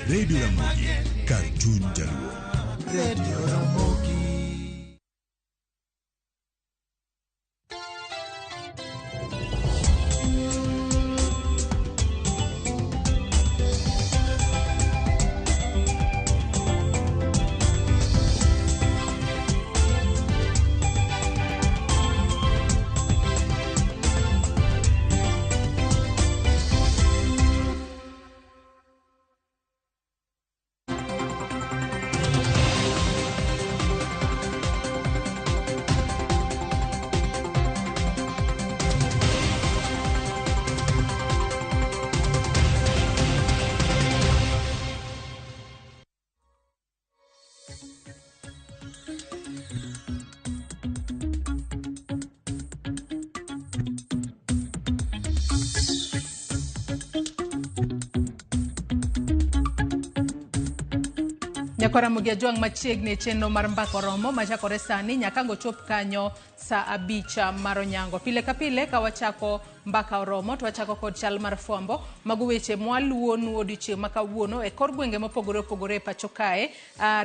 Radio Ramogi, Cartoon Jaluo. Radio Ramogi. Nyakora mugia juang machiegni chenro mar mbako romo machakore sani nyakango chop kanyo sa abicha maronyango. Pile ka pile ka wachako mbaka romo to wachako kod chal mar fwambo mago weche mwaluonu odiochieng' makawuono e kor gwenge mopogore opogore pacho kae.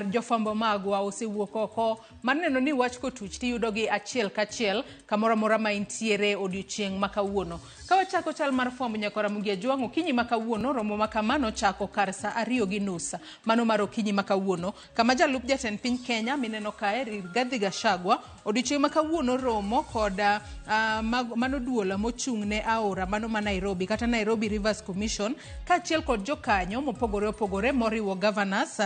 Jofwambo magwa osewuok oko mar neno ni wach kotuch tiyudogi achiel kachiel kamoro amora ma intiere odiochieng' makawuono. Ka wachako chal mar fwambo nyakora mugia juang okinyi makawuono romo makamano chako kar sa 2:30 mano mar okinyi makawuono kama jalup jatend piny Kenya mineno kae Rigathi Gachagua odiochieng' makawuono romo koda mano duola mochung'ne aora mano ma Nairobi kata Nairobi Rivers Commission kaachiel kod jokanyo mopogore opogore moriwo governors,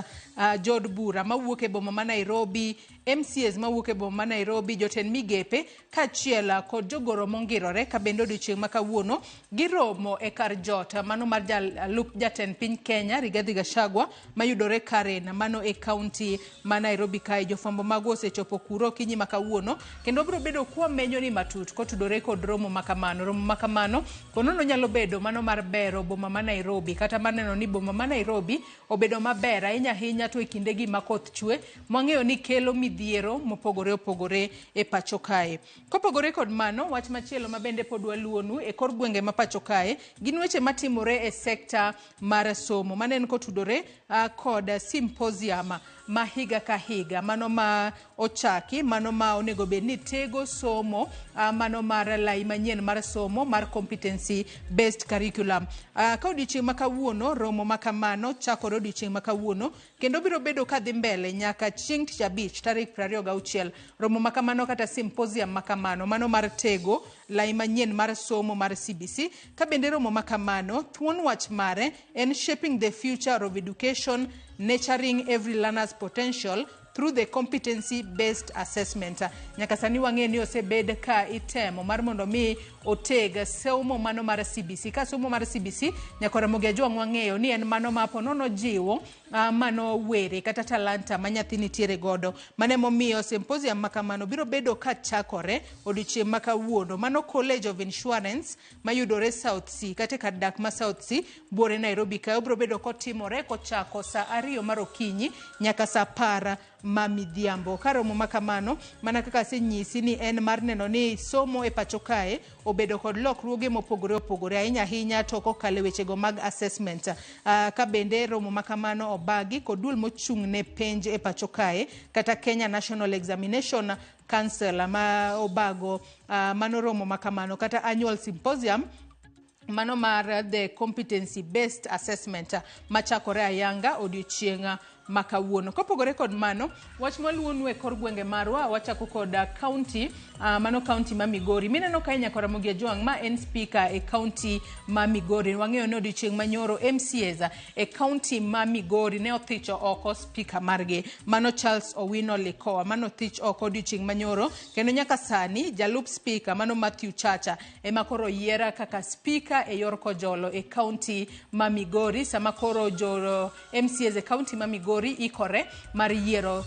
jod bura mawuok e boma ma Nairobi, MCAs mawuok e boma ma Nairobi, jotend migepe kaachiel kod jogoro mongirore ka bende odiochieng' makawuono giromo e kar jot mano mar jalup jatend piny Kenya Rigathi Gachagua mayudore Karen mano e kaunti ma Nairobi kae. Jofwambo mago osechopo kuro okinyi makawuono kendo biro bedo kwa menyo ni matut kotudore kod romo makamano konono nyalo bedo mano mar bero boma ma Nairobi kata maneno ni boma ma Nairobi obedo maber ahinya to e kindegi makoth chwe mwang'eyo ni kelo midhiero mopogore opogore e pacho kae. Kopogore kod mano wach machielo mabende pod waluonu e kor gwenge ma pacho kae gin weche matimore e sekta mar somo manen kotudore kod symposium ma higa ka higa mano ma ochaki mano ma onego bed ni tego somo mano mar lai manyien mar somo mar competency based curriculum. Ka odiochieng' makawuono romo makamano chakore odiochieng' makawuono kendo biro bedo kadhi mbele nyaka chieng' tich abich tarik 26 romo makamano kata symposium makamano mano mar tego lai manyien mar somo mar CBC ka bende romo makamano thuon wach mare en shaping the future of education, nurturing every learner's potential through the competency based assessment. Nyaka sani wang'e ni osebed ka itemo mar mondo mi otega somo mano mar CBC. Ka somo mar CBC nyakora mugia juang wang'eyo ni en mano ma ponono jiwo mano were kata talanta ma nyathi nitiere godo. Mane momiyo symposium makamano biro bedo ka chakore odiochieng' makawuono mano College of Insurance mayudore South C kata kar dak ma South C buore Nairobi kae biro bedo kotimore kochako sa 2 mar okinyi nyaka sa 10 mamidhiambo. Karomo makamano mana kaka senyisi ni en mar neno ni somo e pacho kae obedo kod lokruoge mopogore opogore ahinya to kokale wechego mag assessment. Ka bende romo makamano obagi kod duol mochung'ne penj e pacho kae kata Kenya National Examination Council ma obago mano romo makamano kata annual symposium mano mar the competency based assessment machakore ayanga odiochieng' makawuono. Kopogore kod mano wach mwaluonu e kor gwenge marwa wachako kod county mano county ma Migori mineno kae nyakora mugia juang ma en speaker e county ma Migori. Wang'eyo ni odiochieng' manyoro MCAs e county ma Migori ne othicho oko speaker margi mano Charles Owino Likoa mano thich oko odiochieng' manyoro kendo nyaka sani jalup speaker mano Matthew Chacha ema koro yiera kaka speaker e yor kojolo e county ma Migori sama koro jo MCAs e county ma Migori ikore mar yiero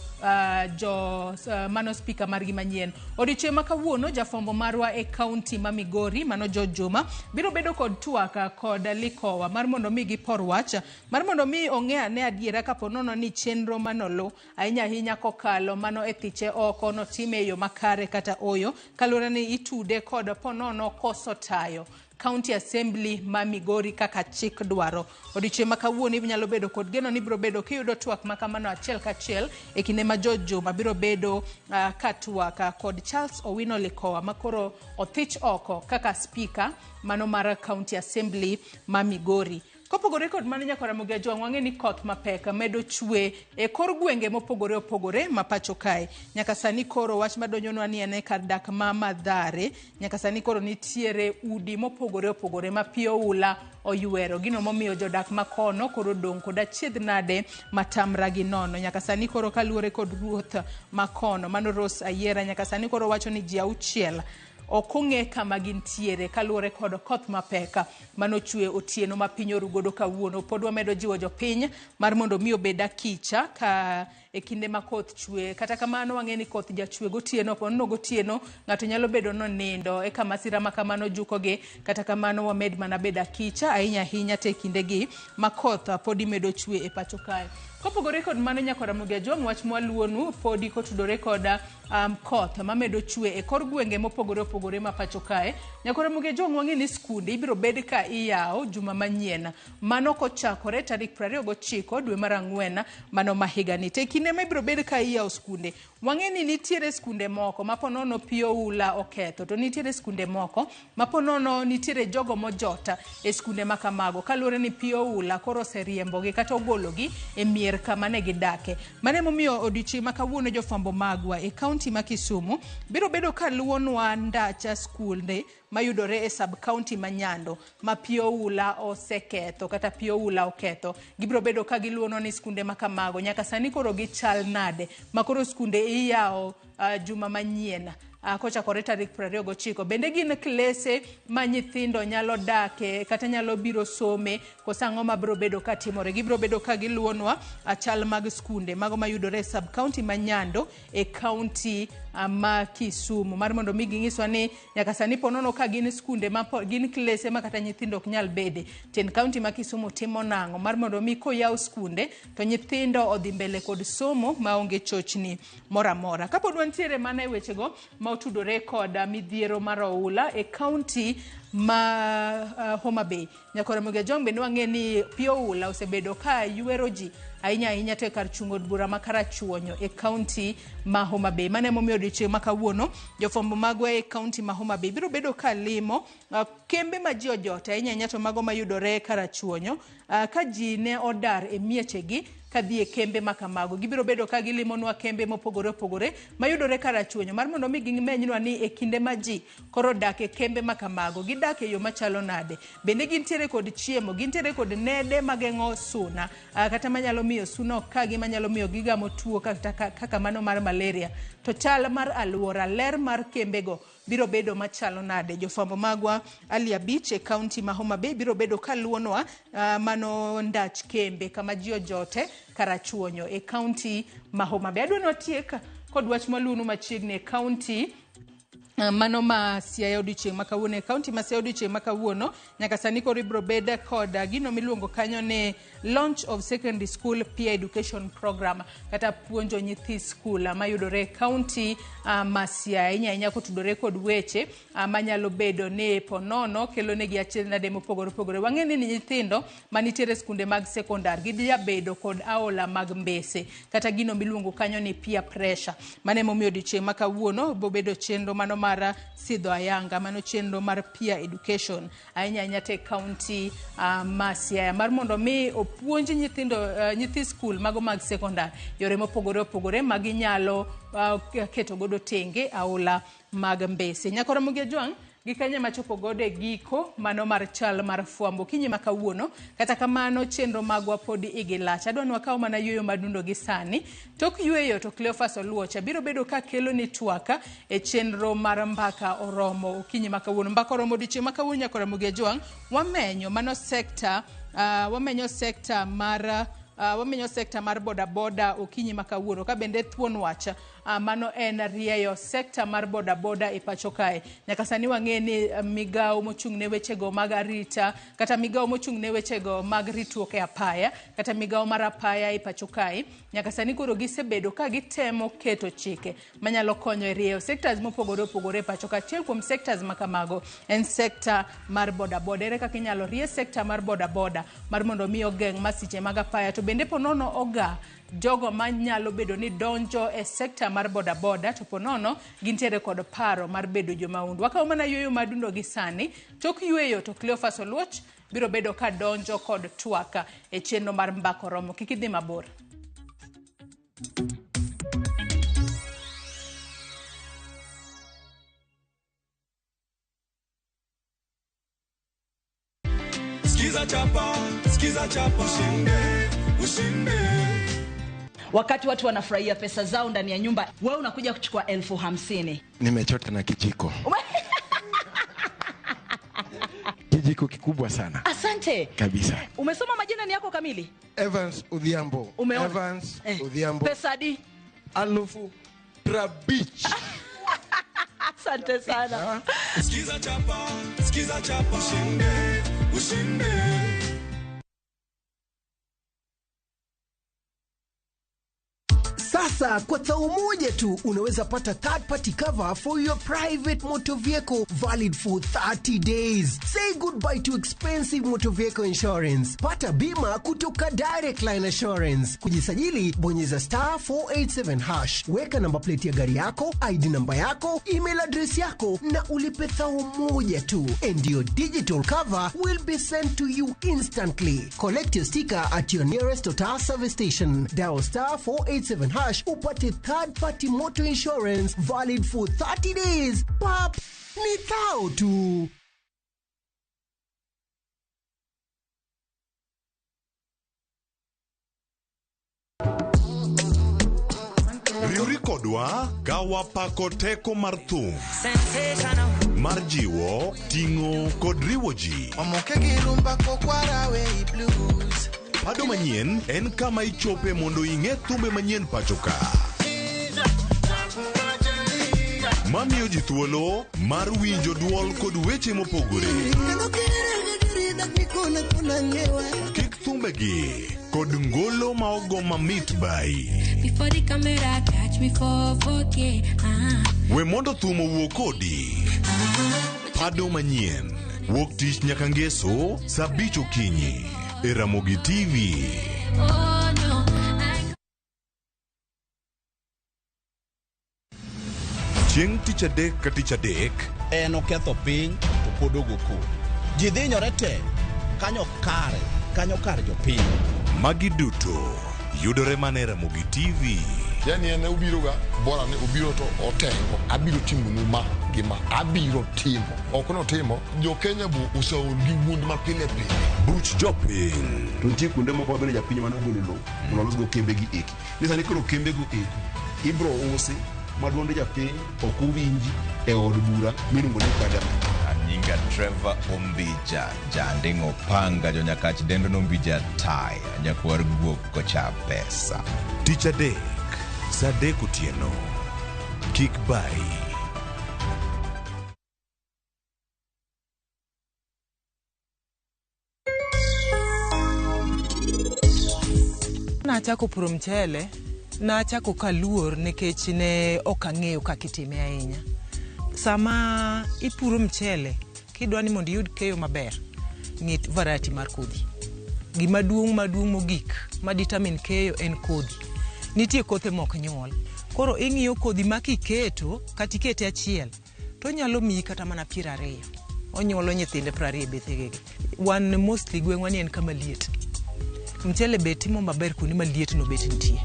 mano speaker margi manyien. Odiochieng' makawuono jafwambo marwa e county ma Migori mano George Juma biro bedo kod twaka kod Likowa mar mondo mi gipor wach mar mondo mi ong'e ane adiera kaponono ni chenro manolo ahinya kokalo mano e thiche oko no time yo makare kata oyo kalura ni itude kod ponono koso tayo County Assembly ma Migori kaka chik dwaro. Odiochieng' ma kawuono inyalo bedo kod geno ni biro bedo kiyudo twak ma kamano achiel kachiel e kinde ma George Juma biro bedo ka twak kod Charles Owino Likoa makoro othich oko kaka speaker mano mar County Assembly ma Migori. Kopogore kod mano nyaka Ramogi Ajwang' wang'e ni koth mapek medo chwe e kor gwenge mopogore opogore ma pacho kae. Nyaka sani koro wach madonjonwa ni ene kar dak ma Mathare. Nyaka sani koro nitiere udi mopogore opogore ma pi oula oywero. Gino momiyo jodak makono koro dong' kod achiedh nade matamra gi nono. Nyaka sani koro kaluwore kod ruoth makono mano Rose Ayiera. Nyaka sani koro wacho ni ji 6 ok ong'e kama gintiere kaluwore kod koth mapeka manochwe otieno ma piny orugodo kawuono. Pod wamedo jiwo jopiny mar mondo mi obed akicha ka e kinde ma koth chwe. Kata kamano wang'e ni koth jachwe gotieno ponono gotieno ng'ato nyalo bedo no nindo e kama masira ma kamano jukogi. Kata kamano wamed mana bed akicha ahinya ahinya te kindegi ma koth pod imedo chwe e pacho kae. Kopogore kod mano nyaka Ramogi Ajwang' wach mwaluonu podi kotudore kod koth mamedo chwe e kor gwenge mopogore opogore ma pacho kae. Nyaka Ramogi Ajwang' wang'e ni skunde ibiro bed ka iyawo juma manyien mano kochakore tarik 29 dwe mar Ang'wen mano ma higani. Te kinde ma ibiro bed ka iyawo skunde wang'e ni nitiere skunde moko ma ponono pi oula oketho to nitiere skunde moko ma ponono nitiere jogo mojota e skunde ma kamago kaluwore ni pi oula koro oseriembogi kata ogologi e mier kama ne gidake. Mane momiyo odiochieng' ma kawuono jofwambo magwa e kaunti ma Kisumu biro bedo ka luwonwa ndacha skunde mayudore e sub county ma Nyando ma pi oula oseketho kata pi oula oketho. Gibiro bedo ka giluono ni skunde ma kamago nyaka sani koro gichal nade makoro skunde iyawo juma manyien kochakore tarik 29. Bende gin klese ma nyithindo nyalo dake kata nyalo biro some kosang'o ma biro bedo ka timore. Gibiro bedo ka giluonwa chal mag skunde mago mayudore e sub county ma Nyando e county ma Kisumu mar mondo mi ging'iswa ni nyaka sani ponono ka gin skunde ma gin klese ma kata nyithindo ok nyal bede. Ten county ma Kisumu timo nang'o mar mondo mi koyaw skunde to nyithindo odhi mbele kod somo maonge chochni moramora. Kapod wantiere mana e wechego ma otudore kod midhiero mar oula e county ma Homa Bay. Nyaka Ramogi Ajwang' bende wang'e ni pi oula osebedo ka ywero ji ahinya ahinya to kar chungo od bura ma Karachuonyo e county ma Homa Bay. Mane momiyo odiochieng' ma kawuono jofwambo magwa e county ma Homa Bay biro bedo ka limo kembe ma ji ojota ahinya ahinya to mago mayudore Karachuonyo ka ji ne odar e miechegi kadhi e kembe ma kamago. Gibiro bedo ka gilimonwa kembe mopogore opogore mayudore Karachuonyo mar mondo mi gimenywa ni e kinde ma ji koro dak e kembe ma kamago gidak e yo machalo nade. Bende gintiere kod chiemo, gintiere kod nede mageng'o suna kata manyalo miyo suna ok kagi manyalo miyo gigamo tuo kaka mano mar malaria. To chal mar alwora ler mar kembego biro bedo machalo nade. Jofwambo magwa Alia Beach e county ma Homa Bay biro bedo ka luonwa mano ndach kembe kama ji ojote Karachuonyo e county ma Homa Bay. Adwa notieka kod wach maluonu machiegni e county mano ma Siaya odiochieng' ma kawuono e county ma Siaya odiochieng' ma kawuono nyaka sani koro ibiro bed kod gino miluongo kanyo ne launch of secondary school peer education program kata puonjo nyithi skul mayudore e county ma Siaya ahinya ahinya kotudore kod weche manyalo bedo ni ponono kelo negi achiedh nade mopogore opogore. Wang'e ni nyithindo manitiere skunde mag sekondar gijabedo kod aola mag mbese kata gino miluongo kanyo ni peer pressure. Mane momiyo odiochieng' ma kawuono bobedo chenro mano mar sidho ayanga mano chenro mar peer education ahinya ahinya te county ma Siaya mar mondo mi opuonj nyithindo nyithi skul mago mag sekondar yore mopogore opogore maginyalo keto godo tenge aola mag mbese. Nyaka Ramogi Ajwang' gi kanya machopo gode giko mano mar chal mar fwambo kinyi ma kawuono. Kata kamano chenro magwa podi igilach. Adwa nwakaw mana yueyo madundo gi sani. Tok yueyo to Cleophas Oluocha biro bedo ka kelo ni twaka e chenro mar mbaka oromo kinyi ma kawuono. Mbaka oromo odiochieng' ma kawuono nyaka Ramogi Ajwang' wamenyo mano sekta mar wamenyo sekta mar boda boda okinyi makawuono ka bende thuon wacha mano en rieyo sekta mar boda boda e pacho kae. Nyaka sani wang'e ni migao mochung' ne wechego mag arita kata migao mochung' ne wechego mag ritruok e apaya kata migao mar apaya e pacho kae nyaka sani koro gisebedo ka gitemo keto chike manyalo konyo e rieyo sectors mopogore opogore e pacho ka. Achiel kuom sectors makamago en sekta mar boda boda. Ere kaka inyalo rie sekta mar boda boda mar mondo mi ogeng' masiche mag apaya to bende ponono oga jogo manyalo bedo ni donjo e sekta mar boda boda to ponono gintiere kod paro mar bedo jomaundu. Wakaw mana yueyo madundo gi sani tok yueyo to Cleophas Oluoch biro bedo ka donjo kod twaka e chenro mar mbako romo. Kik idhi mabor. Skiza chapa, ushinde. Wakati watu wanafurahia pesa zao ndani ya nyumba, wewe unakuja kuchukua 50,000. Nimechota na kijiko. Kijiko kikubwa sana. Asante. Kabisa. Umesoma majina ni yako kamili? Evans Odhiambo. Umeona? Evans Odhiambo. Pesa di? Alufu Trabich. Asante sana. Skiza chapa, ushinde. Sasa kwa tao moja tu unaweza pata third party cover for your private motor vehicle valid for 30 days. Say goodbye to expensive motor vehicle insurance. Pata bima kutoka Direct Line Assurance. Kujisajili bonyeza *487#. Weka namba plate ya gari yako, ID namba yako, email address yako na ulipe thao moja tu. And your digital cover will be sent to you instantly. Collect your sticker at your nearest Total service station. Dial *487# upate third party motor insurance valid for 30 days. Pap, ni thao tu. Riuri kodwa gawa pako teko mar thum mar jiwo, ting'o kod riwo ji. Pado manyien en kama ichope mondo ing'e thumbe manyien pacho ka. Mamiyo ji thuolo mar winjo duol kod weche mopogore. Kik thumbegi kod ngolo ma ogo mamit bai. Before the camera catch me for 4K. We mondo thum owuo kodi. Pado manyien wuok tich nyaka ngeso saa 5 okinyi e Ramogi TV. Oh no. Chieng' tich adek ka tich adek en oketho piny to pod ogoko. Ji dhinyore te kanyo kar jopiny. Magi duto yudore mana Ramogi TV. Yani ene ubiroga bora ne ubiro to otengo abiro timo numa gima abiro timo okono timo jo Kenya bu usaul gi wund ma pile Buch jopiny. To nitie kuonde moko bende japiny mano golo lo mondo losgo kembe gi eki. Nisa ni koro kembe go eki ibro usi maduonde japiny ok uwinji e od bura miluongo ni parliament. Nyinga Trevor Ombija jandingo panga jo nyakach dendo nombija taya nyakwar guok kocha pesa. Tich adek saa 3 otieno. Kik bai. Nachako puro mchele, nachako kaluor nikech ne okang'eyo kaka itime ahinya. Sama ipuro mchele, kidwa ni mondo iyud keyo maber, ng'it variety mar kodhi. Gima maduong' mogik ma determine keyo en kodhi. Nitie kothe mok nyuol. Koro ing'iyo kodhi ma kiketo, kata ikete achiel, to nyalo miyi kata mana 20. Onyuolo nyithinde 20 bethegege. Wan mostly gweng'wa ni en kama liet. Mchele be timo maber kuonde ma liet no bet nitie.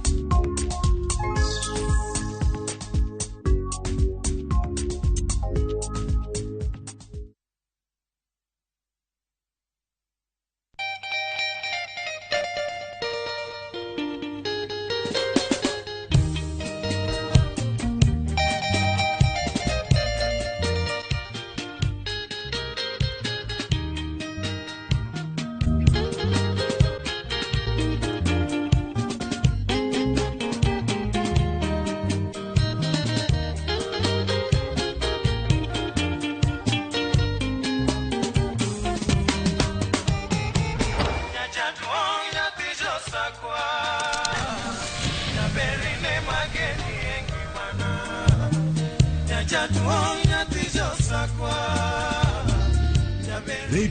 Radio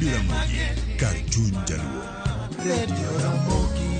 Ramogi, Cartoon Jaluo. Radio Ramogi.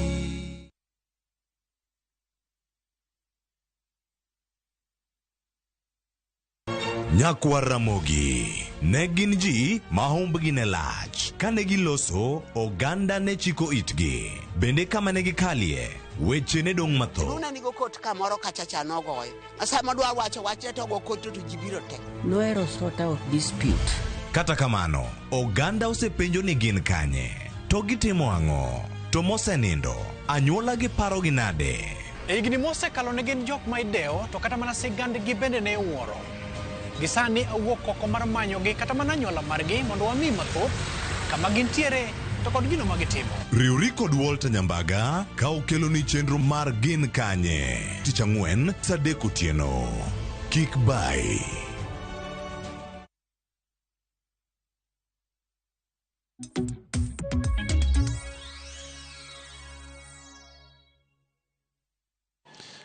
Nyakwa Ramogi ne gin ji mahumbgi ne lach kane giloso oganda ne chiko itgi bende kama ne gikalie weche ne dong matho. Nuna nigo kot kamoro kachacha nogoyo asama dwa wache to go kot to jibiro te Noero sort of dispute. Kata kamano oganda osepenjo ni gin kanye to gitimo ang'o to mosenindo anyuola gi paro gi nade. Higni mosekalo ne gin jok ma ideo to kata mana sigandgi bende ne wuoro. Gisani awuok oko mar manyogi kata mana anyuola margi mondo wami mathoth kama gintiere to kod gino magitimo. Riuri kod Walter Nyambaga ka okelo ni chenro mar gin kanye tich ang'wen saa 3 otieno. Kik bai.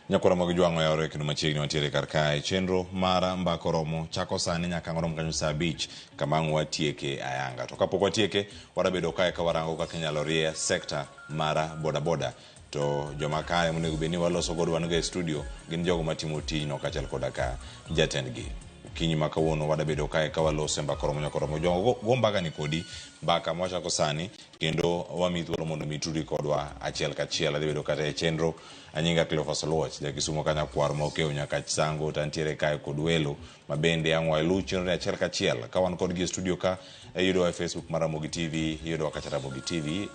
Nyakora mag jwang'o yawre kendo machiegni wantiere kar kae chenro mara mbako romo chako sani nyaka ngorom kanyo saa 5 kama watieke ayanga to kapok watieke warabedo kae ka warango kaka inyalo rie sekta mara boda to joma kae monego beni waloso godo wan ga studio gin jogo matimo tijno kachal koda ka jatendgi kinyi makawuono wadabedo kae ka walose mbako romo nyaka romo jogo go mbaka ni kodi mbaka mwachako sani kendo wamithuolo mondo mitudi kodwa achiel kachiel adhi bedo kata e chenro anyinga Cleophas Oluoch jakisumo kanya kwar mokeo nyaka sango tantiere kae kod welo mabende ang'wa ilu chenro achiel kachiel ka wan kodgi e studio ka yudo Facebook mar Ramogi TV yudo kata Ramogi TV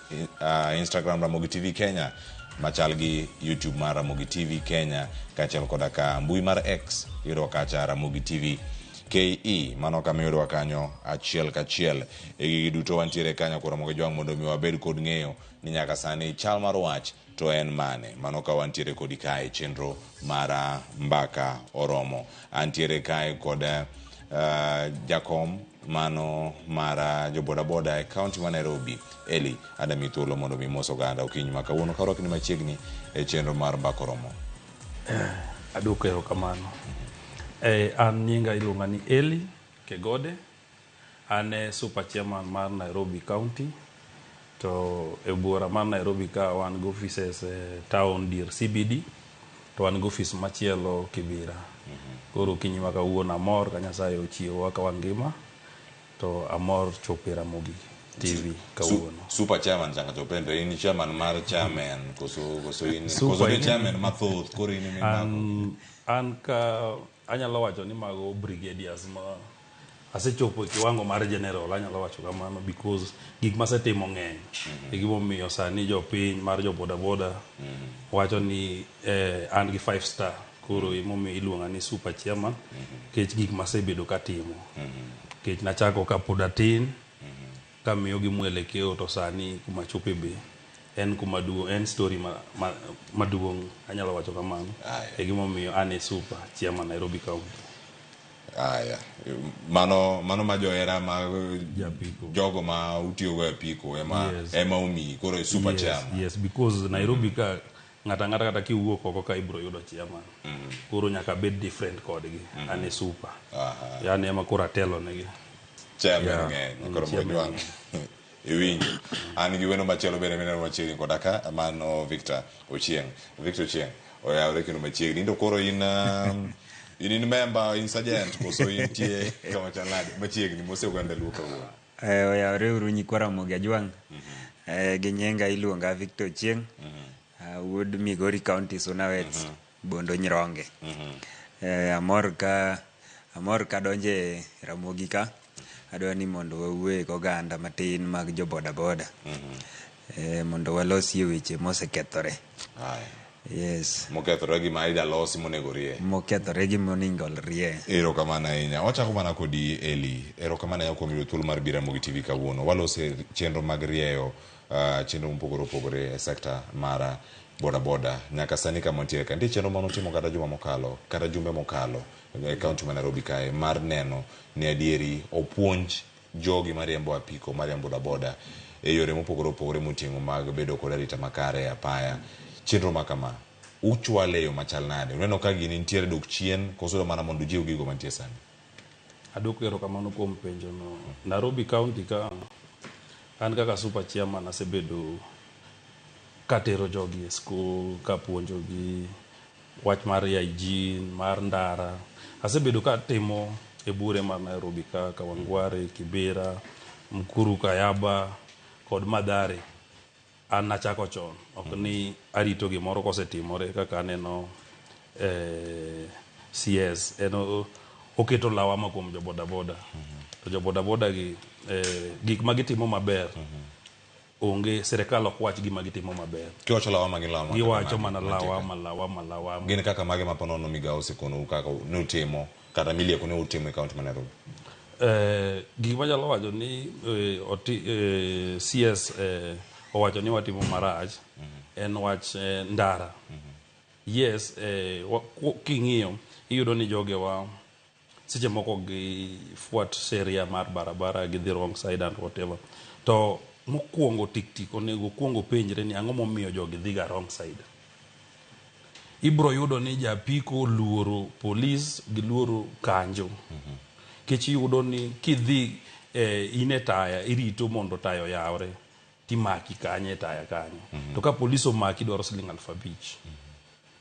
Instagram Ramogi TV Kenya machal gi YouTube mar Ramogi TV Kenya kachel koda ka mbui mar X yudo kata Ramogi TV KE mano kama yudo kanyo achiel kachiel e duto wantiere kanyo kwa Ramogi jwang mondo mi wabed kod ng'eyo ni nyaka sani chal mar wach to en mane mano ka wantiere kod kae chenro mara mbaka oromo antiere kae kod Jakom mano mara jo boda e county ma Nairobi Eli adami thuolo mondo mi moso ganda okinyi makawuono ka rokni machiegni e chenro mar mbaka oromo. Aduoko erokamano. An nyinga iluonga ni Eli Kegode, ane super chairman mar Nairobi County, to e buora mar Nairobi ka wan go offices town dir CBD, to wan go office machielo Kibera. Koro kinyi makawuono amor ka Nyasaye ochiewa ka wangima, to amor chopo Ramogi TV kawuono. Super chairman changa chopendo ini chairman mar chairman koso ini koso ni chairman mathoth koro ini mi an ka anyalo wacho ni mago brigadiers ma asechopo kiwango mar general anyalo wacho kamano because gik masetimo ng'eny e gimo miyo sani jopiny mar jo boda wacho ni an gi 5 star koro imomiyo iluonga ni super chairman kech gik masebedo katimo kech nachako kapod atin kamiyo gi mwelekeo to sani kuma chope be en kuma duong en story maduong anyalo wacho kamano e gimo miyo ane super chairman Nairobi County. Aya mano majoera ma jogo ma utiyo go apiko ema umi koro super chairman. Yes, because Nairobi ka ngata kata kiwuok oko ka ibro yudo chairman koro nyaka bed different kodgi ane super yani ema koro atelo negi chairman ng'eny koro mojwang iwinjo an gi weno machielo bende mineno machiegni koda ka mano Victor Ochieng oyawre kendo machiegni to koro in member in sergeant koso intie kama chalade machiegni mose uganda luka wuo oyawre uru nyikwa Ramogi ajwang gi nyenga iluonga Victor Ochieng wuod Migori County Sunawet Bondo Nyironge. Amor ka donje Ramogi ka adwa ni mondo wawuoye goganda matin mag jo boda mondo walosie weche mosekethore. Yes. Mokethore gi maida losi monego rie. Mokethore gi monego rie. Erokamano ahinya. Wachako mana kodi Eli. Erokamano ya kuom yudo thuolo mar biro Ramogi TV kawuono. Walose chenro mag rieyo chenro mopogore e sekta mara boda nyaka sani kama ntiere ka ndiche chenro manotimo kata juma mokalo kata jumbe mokalo e county ma Nairobi kae mar neno ni adieri opuonj jogi mariembo apiko mariembo boda e yore mopogore moting'o mag bedo kod arita makare apaya chenro makama uchwale yo machal nade uneno ka gini ntiere dok chien koso mana mondo jiw gigo mantie sani. Adwoko erokamano kuom penjo no. Nairobi County ka an kaka super chairman asebedo katero jogi e skul, kapuonjogi wach mar hygiene, mar ndara. Asebedo katimo e bure mar Nairobi ka Kawangware, Kibera, Mkuru, Kayaba kod Mathare. An nachako chon, ok ni arito gimoro kosetimore kaka aneno CS oketo lawama kuom jo bodaboda. To jo bodaboda gi gik magitimo maber onge, serikal ok wach gima gitimo maber. Kiwacho lawama gi lawama. Giwacho mana lawama. Gin kaka mage maponono migao sikono kaka nutimo kata milieko ne utimo e kaunti ma Nairobi. Gik manyalo wacho ni CS owacho ni watimo marach en wach ndara. Yes, king'iyo iyudo ni jogewa seche moko gifuat sheria mar barabara gi the wrong side and whatever. To mokuongo tik onego kuongo penjre ni ang'o momiyo jogi dhiga wrong side. Ibro yudo ni japiko luoro police gi luoro kanjo. Kech yudo ni kidhi ine taya irito mondo tayo yawre timaki kanye taya kanyo. To ka police omaki dwaro siling 5,000.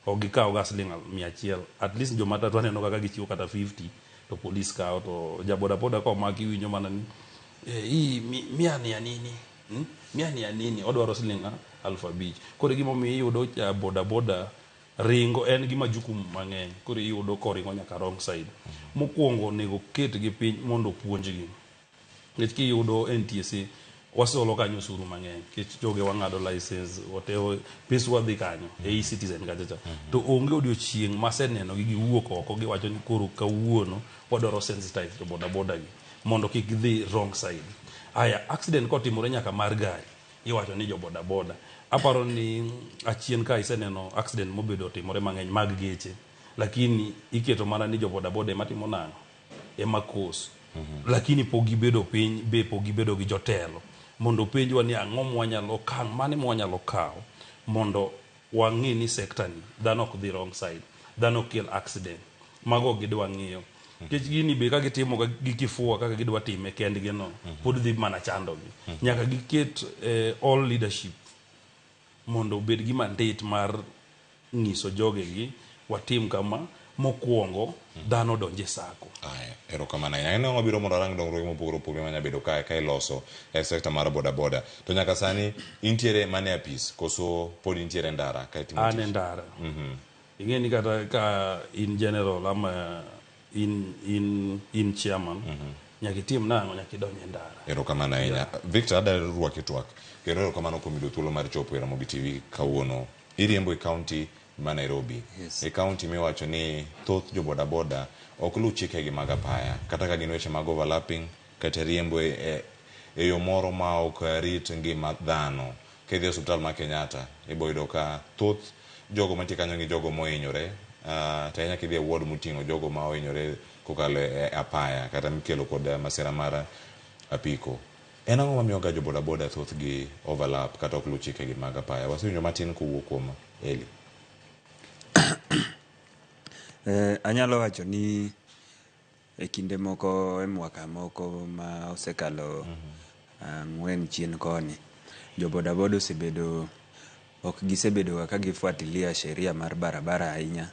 O gikaw gas siling 100. At least jo matatu aneno kaka gichiwo kata 50 to police kawo to jaboda boda ka omaki winjo mana ni miani ya nini? Miani ya nini? Odwaro siling 5,000. Kore gimo mi yudo boda boda ringo en gima jukumu mang'eny. Kore yudo koringo nyaka wrong side. Mokuongo nego ket gi piny mondo puonjgi. Nikech kiyudo NTSA wasolo kanyo usuru mang'eny. Kech joge wang'ado license whatever pesa wadhi kanyo e-citizen kachacha. To onge odiochieng' maseneno gi giwuok oko giwacho ni koro kawuono wadwaro sensitize to boda boda gi mondo kik gidhi wrong side. Aya accident kotimore nyaka mar gari iwacho ni jo boda boda. Aparo ni achien ka iseneno accident mobedo timore mang'eny mag geche, lakini iketo mana ni jo boda boda ema timo nang'o ema kos. Lakini pogi bedo piny be pogi bedo gi jotelo mondo penjwa ni ang'o mwanyalo kang' mane mwanyalo kawo mondo wang'i ni sekta ni dhano ok dhi wrong side, dhano kel accident. Mago gidwa ng'iyo. Kech gini be ka gitimo gikifua kaka gidwa time kendgi no pod dhi mana chandogi. Nyaka giket all leadership mondo bed gi mandate mar ng'iso jogegi watim kama mokuongo dhano donje sako. Erokamano. Ng'ano mabiro mondo arang dongruok mopogore opogore manya bedo ka iloso e sekta mar boda boda. To nyaka sani intiere mane apis koso pod intiere ndara ka itimo tich? Ane ndara. Ing'eni kata ka in general ama in chairman nyaka itim nang'o nyaka idonje ndara. Erokamano ahinya. Victor adar ruake twak. Kendo erokamano kuom yudo thuolo mar chopo e Ramogi TV kawuono. Iriembo e kaunti ma Nairobi. E kaunti miwacho ni thoth jo boda boda ok lu chikegi mag apaya kata ka gin weche mag overlapping kata riembo e yo moro ma ok rit ngima dhano. Kedhi e osiptal ma Kenyatta iboyudo ka thoth jogo mantie kanyo gi jogo mohinyore, to nyaka idhi e ward moting'o jogo ma ohinyore kokalo e apaya kata mikelo kod masira mar apiko. En ang'o mamiyo ga jo boda boda thoth gi overlap kata ok lu chikegi mag apaya? Wasewinjo matin kowuok kuom Eli. Anyalo wacho ni e kinde moko e mwaka moko ma osekalo 4 chien koni, jo boda boda ok gisebedo ka gifuatilia sheria mar barabara ahinya,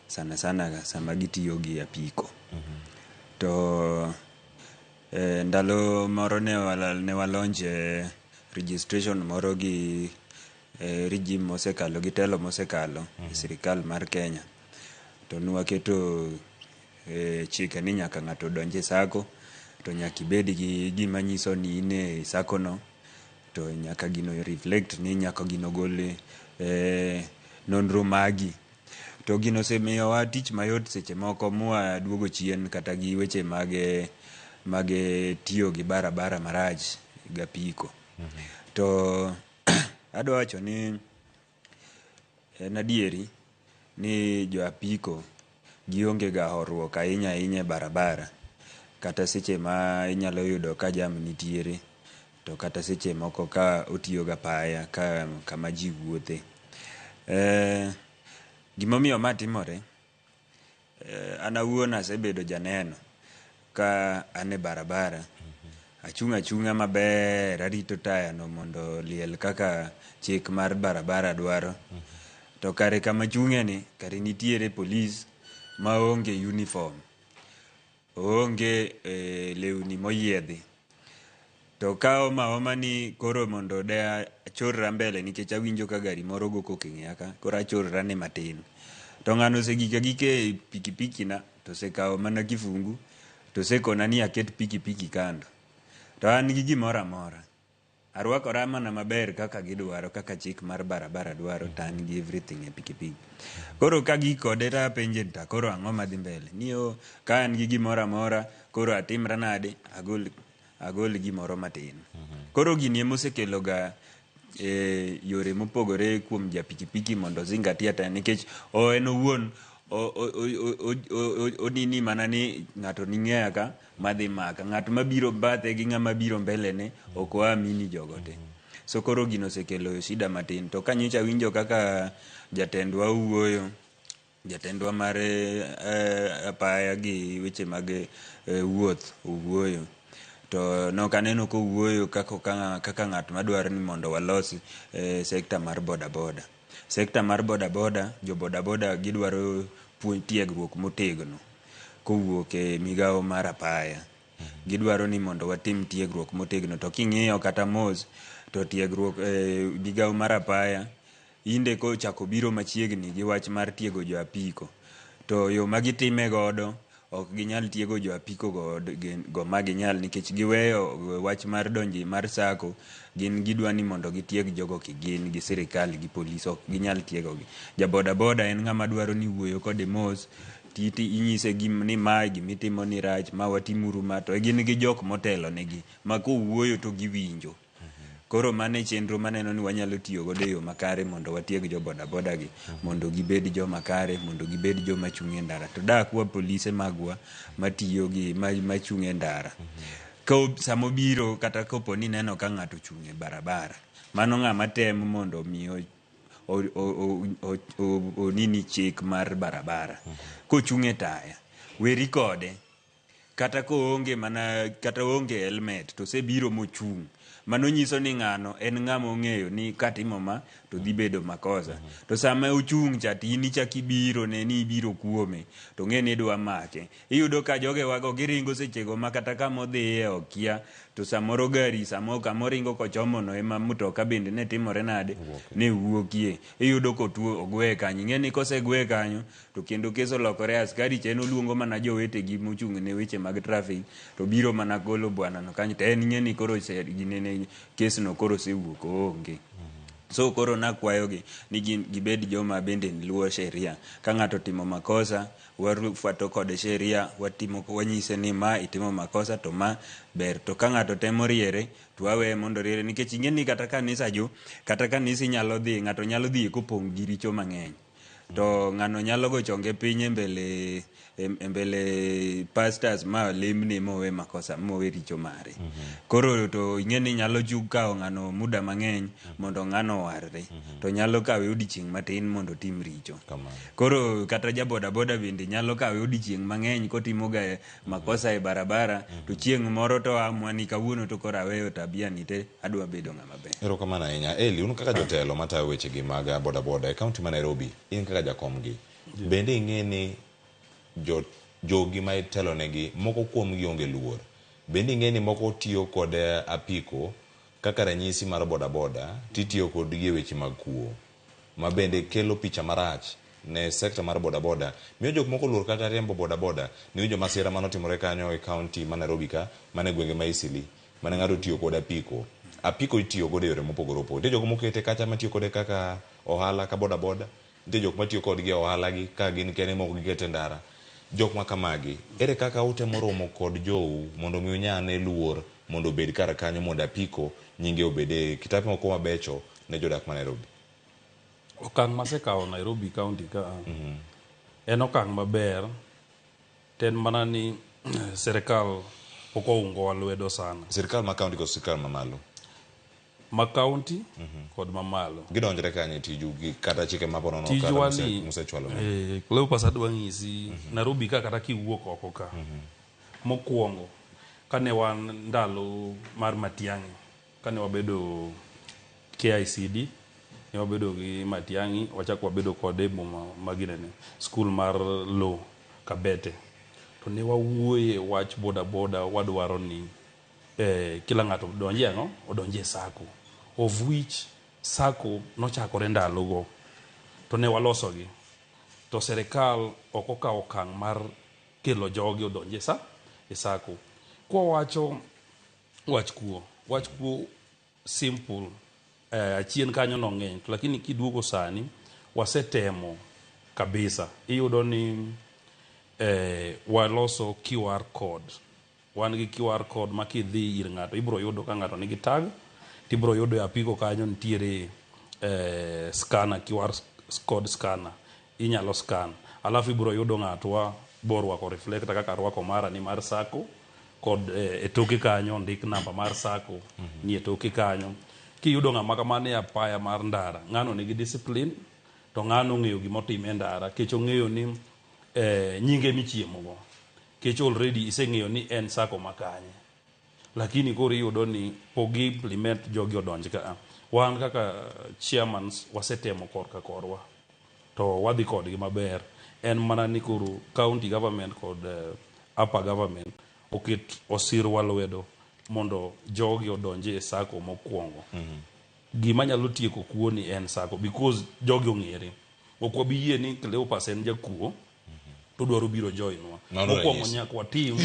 sana sana sama gitiyo gi apiko. To ndalo moro ne walonje registration moro gi regime mosekalo gi telo mosekalo e sirikal mar Kenya. To nwaketo chike ni nyaka ng'ato donje sako, to nyaka ibed gi gima nyiso ni ine sako no, to nyaka gino reflect ni nyaka gino gole nonro magi. To gino semiyo wa tich mayot seche moko mwa duogo chien kata gi weche mage tiyo gi barabara maraj gapiko. To adwa wacho ni en adieri ni jo apiko gionge ga horuok ahinya e barabara, kata seche ma inyalo yudo ka jam nitiere, to kata seche moko ka otiyo ga paya kama ji wuothe. Gimomiyo ma timore, an awuon asebedo janeno ka ane barabara achunga maber arito taya no mondo liel kaka chik mar barabara dwaro to kare kama chunge ni kare nitiere polis maonge uniform onge lewni moyiedhi to kao maoma ni koro mondo de achorra mbele nikech awinjo ka gari moro go koking'ia ka koro achorra ne matin to ng'ano gike pikipiki na to sekao mana kifungu to sekona ni aket pikipiki kando to an gi gimoro amora arwakora mana maber kaka gidwaro kaka chik mar barabara dwaro to an gi everything e pikipiki koro ka gikode ta penje ta koro ang'o madhi mbele niyo ka an gi gimoro amora koro atimra nade agol gimoro matin koro gini emosekelo ga yore mopogore kuom ja pikipiki mondo zingatia ta nikech en owuon onini mana ni ng'ato ning'eya ka madhi maka ng'at mabiro bathe gi ng'ama biro mbele ne ok waamini jogo te so koro gino osekelo shida matin to kanyocha winjo kaka jatendwa wuoyo jatendwa mar apaya gi weche mag wuoth owuoyo to nokaneno kowuoyo kaka ng'at madwaro ni mondo walosi sekta mar bodaboda sekta mar bodaboda jo bodaboda gidwaro tiegruok motegno kowuok e migao mar apaya gidwaro ni mondo watim tiegruok motegno to king'iyo kata mos to tiegruok migao mar apaya inde ko chako biro machiegni gi wach mar tiego jo apiko to yo magitime godo ok ginyal tiego jo apiko go maginyal nikech giweyo wach mar donji mar sako gin gidwa ni mondo gitieg jogo kigin gi sirikal gi polis ok ginyal tiego gi ja boda boda en ng'ama dwaro ni wuoyo kode mos titi inyise ni mae gimitimo ni rach ma watimuru ma to gin gi jok motelo negi ma kowuoyo to giwinjo koro mane chenro maneno ni wanyalo tiyo godo yo makare mondo watieg jo boda boda gi mondo gibed jo makare mondo gibed jo machung'e ndara to dakwa polise magwa matiyo gi machung'e ndara ko samobiro kata kopo ni neno ka ng'ato chung'e barabara mano ng'ama temo mondo miyo nini chik mar barabara kochung'e taya weri kode kata koonge mana kata onge helmet to sebiro mochung' mano nyiso ni ng'ano en ng'ama ong'eyo ni katimo ma to dhi bedo makosa to sama ochung' cha tini cha kibiro ne ni ibiro kuome to ng'e ni dwa make iyudo ka joge wago giringo sechego ma kata kama odhiye okia to samoro gari samo kamoringo kochomo no ema mtoka bende ne timore nade ne wuokie iyudo kotuo ogwe kanyo ng'e ni kosegwe kanyo to kendo keso lokore askari cheno luongo mana jowete gi mochung' ne weche mag traffic to biro mana golo bwana no kanyo to en ng'e ni koro ginene kesno koro sewuok onge so koro nakwayogi ni gibed joma bende luwo sheria ka ng'ato timo makosa wafuato kode sheria wanyise ni ma itimo makosa to ma ber to ka ng'ato temo riere to wawe mondo riere nikech ing'e ni kata kanisa nyalo dhi ng'ato nyalo dhi kopong' gi richo mang'eny to ng'ano nyalo go chonge piny e mbele pastors ma lemne mowe makosa mowe richo mare koro to ing'e ni nyalo kawo ng'ano muda mang'eny mondo ng'ano warre to nyalo kawe odiochieng' matin mondo tim richo koro kata ja boda boda bende nyalo kawe odiochieng' mang'eny kotimo ga makosa e barabara to chieng' moro to amua ni kawuono to koro aweyo tabia ni te adwa bedo ng'ama ber. Erokamano ahinya. Eli, un kaka jotelo matayo weche gi mag boda boda e kaunti ma Nairobi, in kaka jakomgi bende ing'e ni jogi ma itelo negi moko kuom gi onge luor bende ing'e ni moko tiyo kod apiko kaka ranyisi mar boda boda titiyo kod gi weche mag kuo ma bende kelo picha marach ne sekta mar boda boda miyo jok moko luor kata riembo boda boda ni jo masira manotimore kanyo e kaunti ma Nairobi ka mane gwenge ma Isili mane ng'ato tiyo kod apiko itiyo kod yore mopogore opogore jok mokete kacha matiyo kode kaka ohala ka boda boda nitie jok matiyo kodgi e ohala gi ka gin kene moko gikete ndara jok ma kamagi ere kaka utemo romo kod jou mondo mi unyane luor mondo obed kar kanyo mondo apiko nyinge obede kitabu moko mabecho ne jodak ma Nairobi. Okang' masekawo Nairobi County ka en okang' maber ten mana ni serikal pok oungo wa lwedo sana. Serikal ma county kod serikal ma malo? Ma county kod ma malo. Gidonjore kanye tiju gi kata chike mapono no kata musechwalo. Leo pasadwa ng'isi Nairobi ka kata kiwuok oko ka. mokwongo kane wan ndalo mar Matiang'i, kane wabedo KICD, ne wabedo gi Matiang'i, wachako wabedo kode boma maginene skul mar law Kabete. To ne wawuoye wach boda boda, wadwaro ni kila ng'ato donje ang'o, odonje sako, of which sako nochakore ndalogo to ne walosogi, to serikal ok okawo okang' mar kelo jogi odonje e sako. Kwa wacho wach kuo simple, achien kanyo no ng'eny, to lakini kiduogo sani wasetemo kabisa. Iyudo ni waloso QR code, wan gi QR code ma kidhi ir ng'ato ibro yudo ka ng'ato nigi tag, tibro yudo e apiko kanyo nitiere scanner, QR code scanner, inyalo scan, alafu ibro yudo ng'atwa borwako reflector kaka rwako mara ni mar sako, kod e toke kanyo ndik namba mar sako ni e toke kanyo. Kiyudo ng'ama kamane apaya mar ndara, ng'ano nigi discipline, to ng'ano ng'eyo gimotime ndara, kech ong'eyo ni nyinge michiemogo, kech already iseng'eyo ni en sako makanye. Lakini koro iyudo ni pogi implement jogi odonj ka. Wan kaka chairmans wasetemo korka korwa, to wadhi kodgi maber. En mana ni koro county government kod upper government oket osirwa lwedo mondo jogi odonje e sako mokwongo. Gima nyalo tieko kuo ni en sako, because jogi ong'ere. Ok wabiyie ni Cleopas en jakuo to dwaro biro joinwa. Mokwongo nyaka watim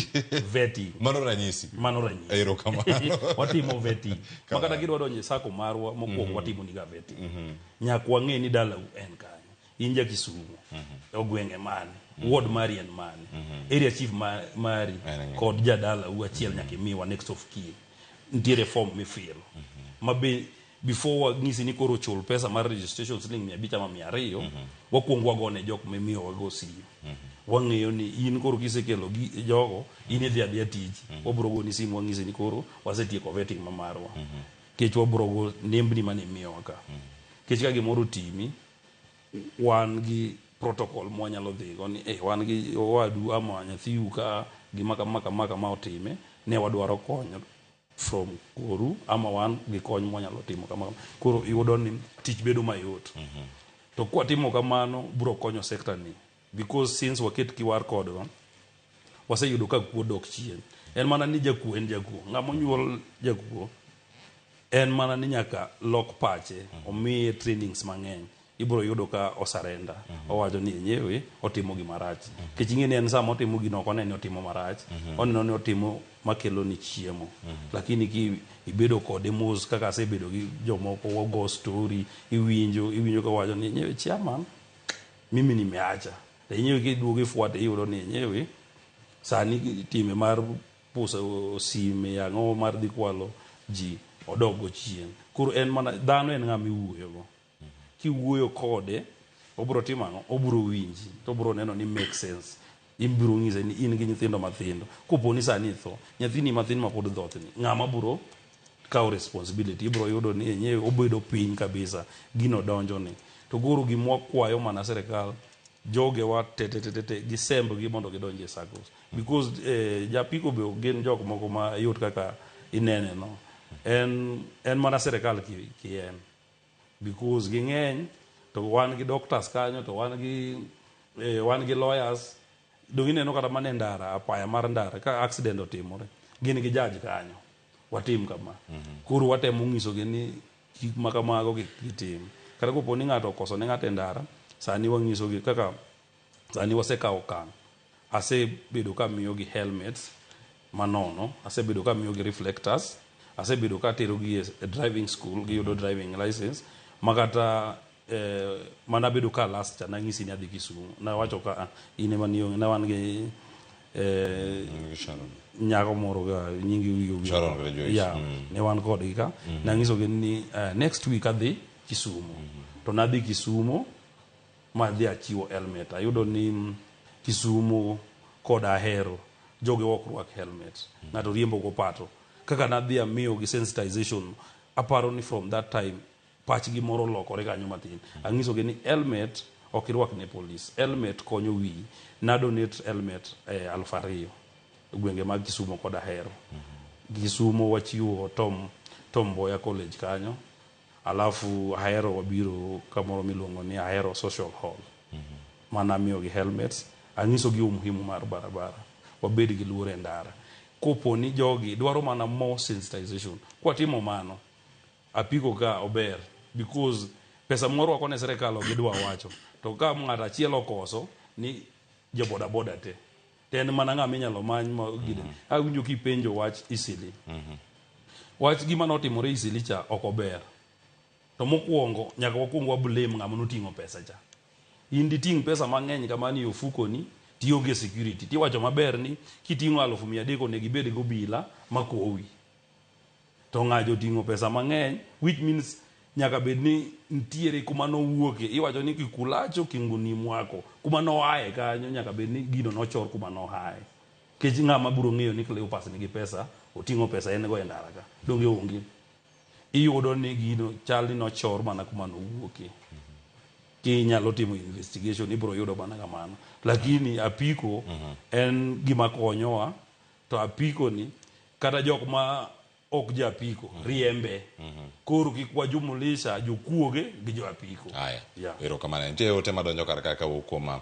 vetting. Mano ranyisi. Erokamano. Watimo vetting. Makata gidwa donjo e sako marwa mokwongo watimo niga vetting. Nyaka wang'e ni dalau en kanyo. In ja Kisumu, ogwenge mane, ward mari en mane, area chief mari kod jadala achiel nyaka imiwa next of kin. Nitiere form mifil. Mabe before wang'isi ni koro chul pesa mar registration siling 500 ama 200, wakwongo wagone jok mimiyo wago simu. Wang'eyo ni in koro kisekelo jogo, in idhi adhiya tiji. Wabro goni simu wang'isi ni koro wasetieko vetting mamarwa. Kech wabro go nembni mane imiyo waka. Kech ka gimoro timi, wan gi protocol mwanyalo dhigo ni wan gi owadu ama nyathiu ka gima kama otime, ne wadwaro konyo from koru, ama wan gi kony mwanyalo timo kama. Koro iyudo ni tich bedo mayot. To kwa timo kamano bro konyo sector ni, because since waket QR code waseyudo ka kuo dok chien. En mana ni jakuo en jakuo, ng'ama onyuol jakuo en mana ni nyaka lok pache, omiye trainings mang'eny. Ibro yudo ka osarenda, owacho ni enyewe otimo gima rach. Kech ing'eni en sama otimo gino ok one ni otimo marach, oneno ni otimo makelo ni chiemo. Lakini ki ibedo kode mos kaka asebedo gi jomoko wago story, iwinjo ka wacho ni enyewe chairman, mimi nimeacha. Enyewe kiduogo ifuate iyudo ni enyewe sani time mar puso sime ang'o mar dhi kwalo ji odogo chien. Koro en mana dhano en ng'ama iwuoyogo. Kiwuoyo kode, obro timo ang'o, obro winji, to obro neno ni make sense. Ibro ng'ise ni in gi nyithindo mathindo. Kopo ni sani itho, nyathini mathin ma pod dhothni, ng'ama bro kawo responsibility. Ibro yudo ni enyewe obedo piny kabisa, gino donjo ni. To koro gimwa kwayo mana serikal, jogewa tete gisembgi mondo gidonje SACCOs. Because japiko be gin jok moko ma yot kaka inene no. En mana serikal kien. Because ging'eny, to wan gi doctors kanyo, to wan gi lawyers, do gineno kata mane ndara, apaya mar ndara, ka accident otimore, gin gi judge kanyo, watim kama. Koro watemo ng'isogi ni gik makamago gitim. Kata kopo ni ng'ato okoso ne ng'ato e ndara, sani wang'isogi kaka sani wasekawo okang'. Asebedo ka miyogi helmets manono, asebedo ka miyogi reflectors, asebedo ka terogi e driving school, giyudo driving license. Makata mana bedo ka last cha nang'isi ni adhi Kisumu, na wacho ka ine maniyo na wan gi nyako moro ga nyingi wiyo Sharon graduation. Yeah, ne wan kodgi ka nang'isogi ni next week adhi Kisumu. To nadhi Kisumu ma dhi achiwo helmet. Ayudo ni Kisumu kod Ahero joge ok rwak helmet, ng'ato riembo go pato. Kaka nadhi amiyo gi sensitization, aparo ni from that time pachgi moro lokore kanyo matin. Ang'isogi ni helmet ok irwak ne police, helmet konyo wiyi. Na donate helmet 2,000. gwenge mag Kisumo kod Ahero. Kisumo wachiwo Tom Mboya College kanyo, alafu Ahero wabiro kamoro miluongo ni Ahero Social Hall. Mana miyo gi helmets, anyiso gi umuhimu mar barabara, wabed gi luor e ndara. Kopo ni jogi dwaro mana more sensitization. Kwa timo mano, apiko ka ober, because pesa moro wakone serikal gidwa wacho. To ka ng'ata achiel okoso ni jo boda boda te. Ten mana ng'a minyalo many ma gide. Awinjo kipenjo wach Eastleigh. Wach gima notimore Eastleigh cha ok ober. To mokwongo nyaka wakwong wablame ng'ama noting'o pesa cha. In diting pesa mang'eny kamani e ofukoni, tionge security. Tiwacho maber ni kiting'o 300,000 onego ibed go bila makowi. To ng'ajo ting'o pesa mang'eny, which means nyaka bed ni ntiere kuma nowuoke. Iwacho ni kikulacho kinguni mwako. Kuma noae kanyo nyaka bed ni gino nochor kuma noae. Kech ng'ama biro ng'eyo ni Cleopas nigi pesa, oting'o pesa en go e ndara ka. Donge onge. Iyudo ni gino chal ni nochor mana kuma nowuoke. Kinyalo timo investigation ibro yudo bana kamano. Lakini apiko en gima konyowa, to apiko ni kata jok ma ok ja apiko riembe. Koro kik wajumulisha jokuoge gi jo apiko. Aya. Erokamano. Nitie ote madonjo kar ka kawuok kuom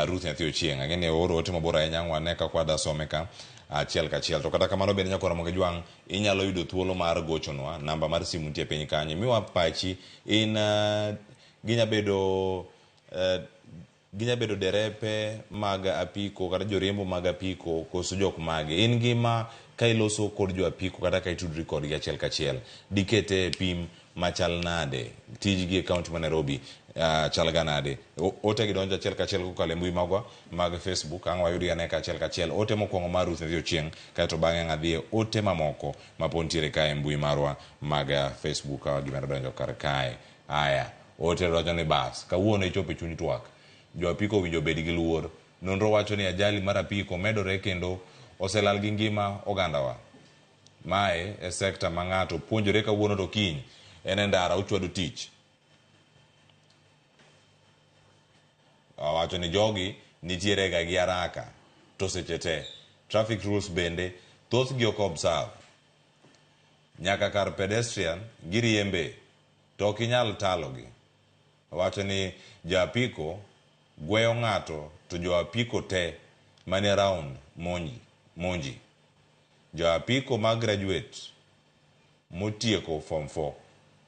Ruth Nyathi Ochieng'. Ang'eni oro ote mabor ahinya ng'wane ka kwada some ka achiel kachiel. To kata kamano bende Nyako Ramogi Jwang' inyalo yudo thuolo mar gochonwa. Namba mar simu nitie piny kanyo. Miwa pachi in ginya bedo derepe mag apiko kata joriembo mag apiko koso jok mage. In gima ka iloso kod jo apiko kata ka itudri kodgi achiel kachiel, dikete pim machal nade, tijgi e kaunti ma Nairobi chal ga nade. Ote gi donjo achiel kachiel kokalo e mbui magwa mag Facebook, ang' wayudi ane ka achiel kachiel. Ote mokwongo mar Ruth Nyathi Ochieng', kaeto bang'e ng'adhi ote mamoko mapod ntiere kae e mbui marwa mag Facebook gima donjo kar kae. Aya, ote donjo ni bas kawuono ichopo e chuny twak. Jo apiko winjo bed gi luor. Nonro wacho ni ajali mar apiko medore kendo oselal gi ngima ogandawa. Mae e sekta ma ng'ato puonjore kawuono to kiny en e ndara ochwado tich. Wacho ni jogi nitiere ga gi haraka to seche te. Traffic rules bende thoth gi ok observe. Nyaka kar pedestrian giriembe to ok inyal talogi. Wacho ni jo apiko gweyo ng'ato to jo apiko te mani around monji. Jo apiko ma graduate motieko form 4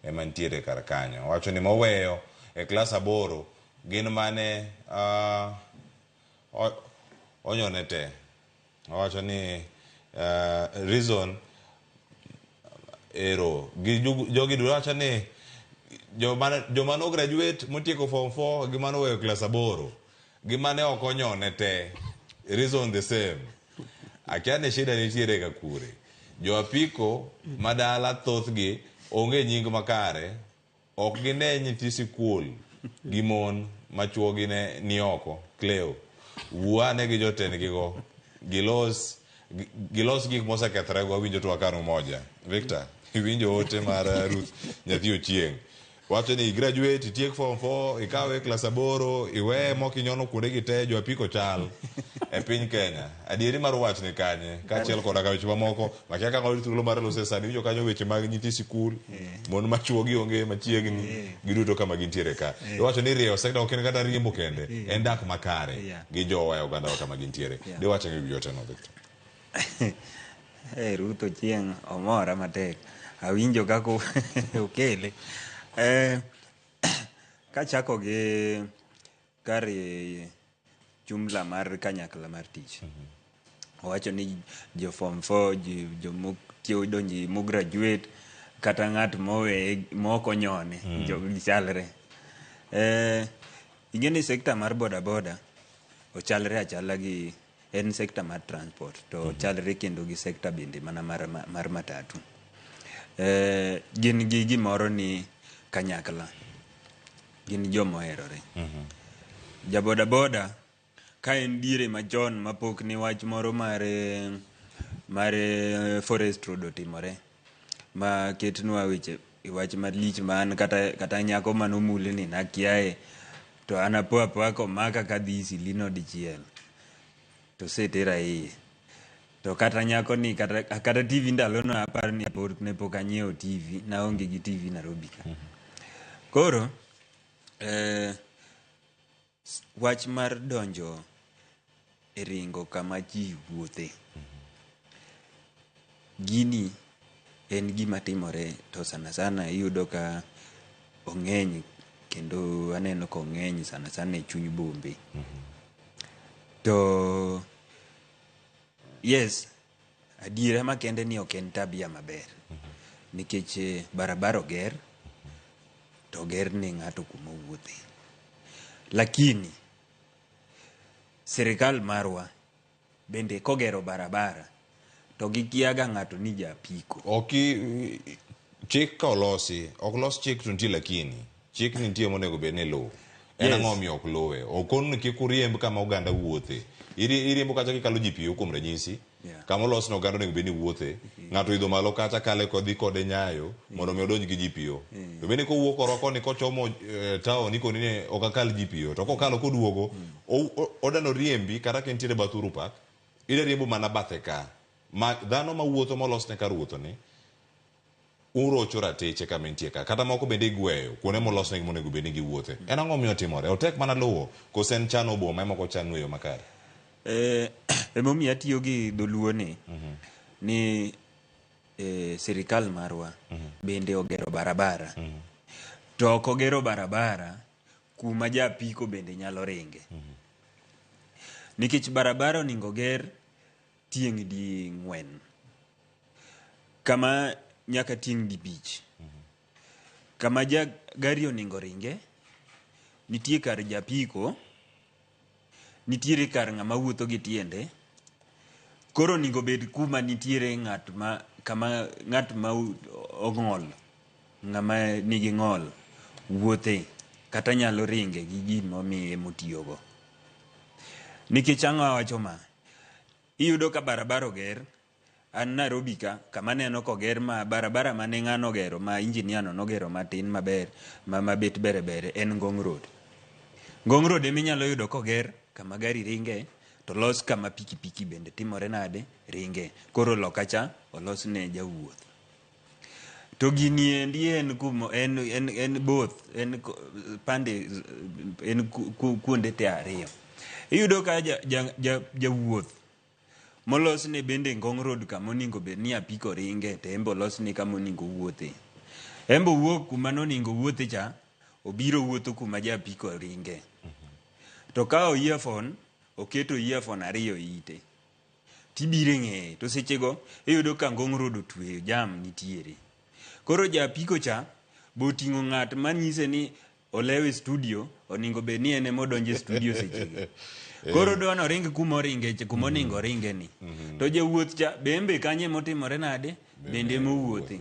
ema ntiere kar kanyo. Wacho ni moweyo e klas 8 gin mane onyone te. Wacho ni reason ero jogi duro. Wacho ni joma no graduate motieko form 4 gi mano weyo klas 8 gi mane ok onyone te, reason the same. Akiane shida nitiere ga kure. Jo apiko madala thothgi onge nying makare, ok gine nyithi sikul gi mon machuogi ni oko. Cleo wuane gi jotendgi go gilos gik mosekethre go. Winjo twak kano moja. Victor, winjo ote mar Ruth Nyathi Ochieng'. Wacho ni graduate, tiek form 4, ikawe klas 8, iwe mok inyono kuonde gi te. Jo apiko chal e piny Kenya. Adieri mar wach ni kanye kaachiel koda ka weche mamoko makia ka ng'ol thuolo mar lose sani. Winjo kanyo weche mag nyithi sikul, mon machuogi onge machiegni giduto kama gintiere ka. Wacho ni rieyo sekta ok en kata riembo kende, en dak makare gi jowa e oganda kama gintiere. De wacho ni jote no Victor. Ruth Ochieng' omora matek. Awinjo kako okele. Kachako gi kare jumla mar kanyakla mar tich. Owacho ni jo form 4, jo moktiyo donji mo graduate kata ng'at moko nyone jo gichalre. Ingeni sekta mar boda boda ochalre achala gi en sekta mar transport to chalre kendo gi sekta bende mana mar matatu. Gin gi gimoro ni kanyakla, gin jomo herore. Ja boda boda ka en diere machon mapok ni wach moro mare forest road otimore ma ketnwa wach malich man kata nyako manomule ni nakiae to anapo apako maka kadhi Eastleigh dichiel to setera iye to kata nyako ni kata TV ndalono aparo ni ne pok anyiewo TV, naonge gi TV Nairobi ka. Koro wach mar donjo e ringo kama ji wuothe, gini en gima timore to sana sana iyudo ka ong'eny, kendo aneno ka ong'eny sana sana e chuny bombe. To yes, adiera makende ni ok en tabia maber, nikech barabara oger to oger ne ng'ato kuma wuothe, lakini sirikal marwa bende kogero barabara to gikiaga ng'ato ni japiko. Chik ka olosi, ok los chik to nitie, lakini chik nitie monego bed ni luwo. En ang'o omiyo ok luwe? Okon ni kik uriemb kama oganda wuothe. Iriembo kata kikalo GPO kuom ranyisi, kama olos no oganda onego bed ni wuothe, ng'ato idho malo kata kale kodhi kode Nyayo mondo mi odonj gi GPO. To bende kowuok oro koni kochomo town ikoni ni ok akal GPO, to kokalo koduogo odano riembi kata ka nitiere Bathuru Park, ida riembo mana bathe ka. Dhano ma wuotho molos ne kar wuotho ni urocho rateche kama nitie ka, kata moko bende igweyo kuonde molos ne monego bed ni giwuothe. En ang'o miyo timore? Otek mana luwo kose en chano boma ema ok chan weyo makare? Emomiyo atiyo gi dholuo ni sirikal marwa bende ogero barabara, to ok ogero barabara kuma japiko bende nyalo ringe, nikech barabara onego ger tieng' di 4 kama nyaka tieng' di 5 kama gari onego ringe, nitie kar japiko, nitiere kar ng'ama wuotho gi tiende. Koro onego bed kuma nitiere ng'at ma ong'ol, ng'ama nigi ng'ol wuothe kata nyalo ringe gi gima omiye motiyogo. Nikech ang'o awacho ma, iyudo ka barabara oger, an Nairobi ka kama neno koger ma barabara mane ng'ano ogero, ma injinia no nogero matin maber, mabet bere bere, en Ngong Road. Ngong Road eminyalo yudo koger kama gari ringe, to los kama pikipiki bende timore nade, ringe. Koro lokacha olos ne jawuoth. To gini endi en kumo, en both, en pande, en kuonde te ariyo. Iyudo ka jawuoth molos ne bende Ngong Road kama oningo bed ni apiko ringe, to embo los ne kama oningo wuothe. Embo wuok kuma noningo wuothe cha, obiro wuotho kuma japiko ringe. To kao earphone, oketo earphone ariyo ite, tibire ng'eye, to sechego iyudo ka Ngong Road otweyo, jam nitiere. Koro japiko cha boting'o ng'at manyise ni olewe studio, oningo bed ni ene modonje studio sechego. Koro dono ringe kuma oringe, kuma oningo ringe ni. To jawuoth cha bembe kanye motimore nade, bende mowuothe.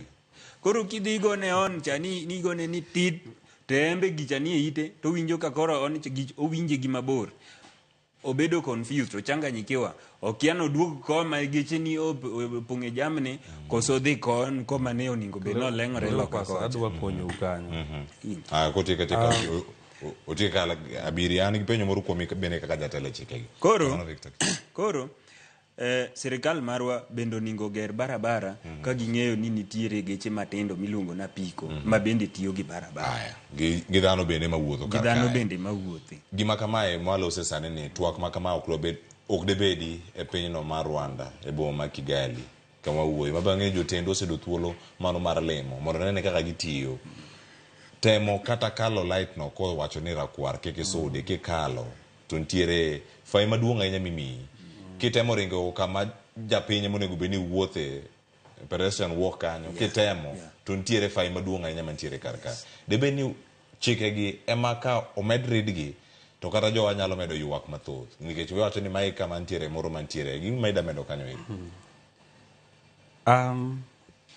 Koro kidhigo ne on cha ni gone ni tit, to embe gicha ni ite, to winjo ka koro on owinje gi mabor. Obedo confused, to changanyikiwa. Okiano duog koma geche ni opong'e jamni, koso dhi kon koma ne oningo bed no leng'ore loka kocha. Adwa konyo ukanyo. Kotika otika abiria an gi penjo moro kuom bende kaka jatelo chikegi. Koro sirikal marwa bende oningo ger barabara ka ging'eyo ni nitiere geche matindo miluongo na apiko ma bende tiyo gi barabara. Gi dhano bende mawuotho kar kae. Gi dhano bende mawuothe. Gima kamae mwalose sani ni twak ma kama ok debedi e pinyno mar Rwanda, e boma ma Kigali kama wuoyi ma bang'e jotendo osedo thuolo mano mar lemo mondo nene kaka gitiyo. Temo kata kalo light no ko wacho ni rakwar keke sode kikalo to nitiere fai maduong' ahinya mimiyi. Kitemo ringo kama japiny monego bed ni wuothe pedestrian walk kanyo, kitemo to nitiere fai maduong' ahinya mantiere kar ka. Debe ni chikegi ema ka omed ridgi to kata jowa nyalo medo ywak mathoth, nikech wacho ni mai kama nitiere moro mantiere gima maida medo kanyo iri.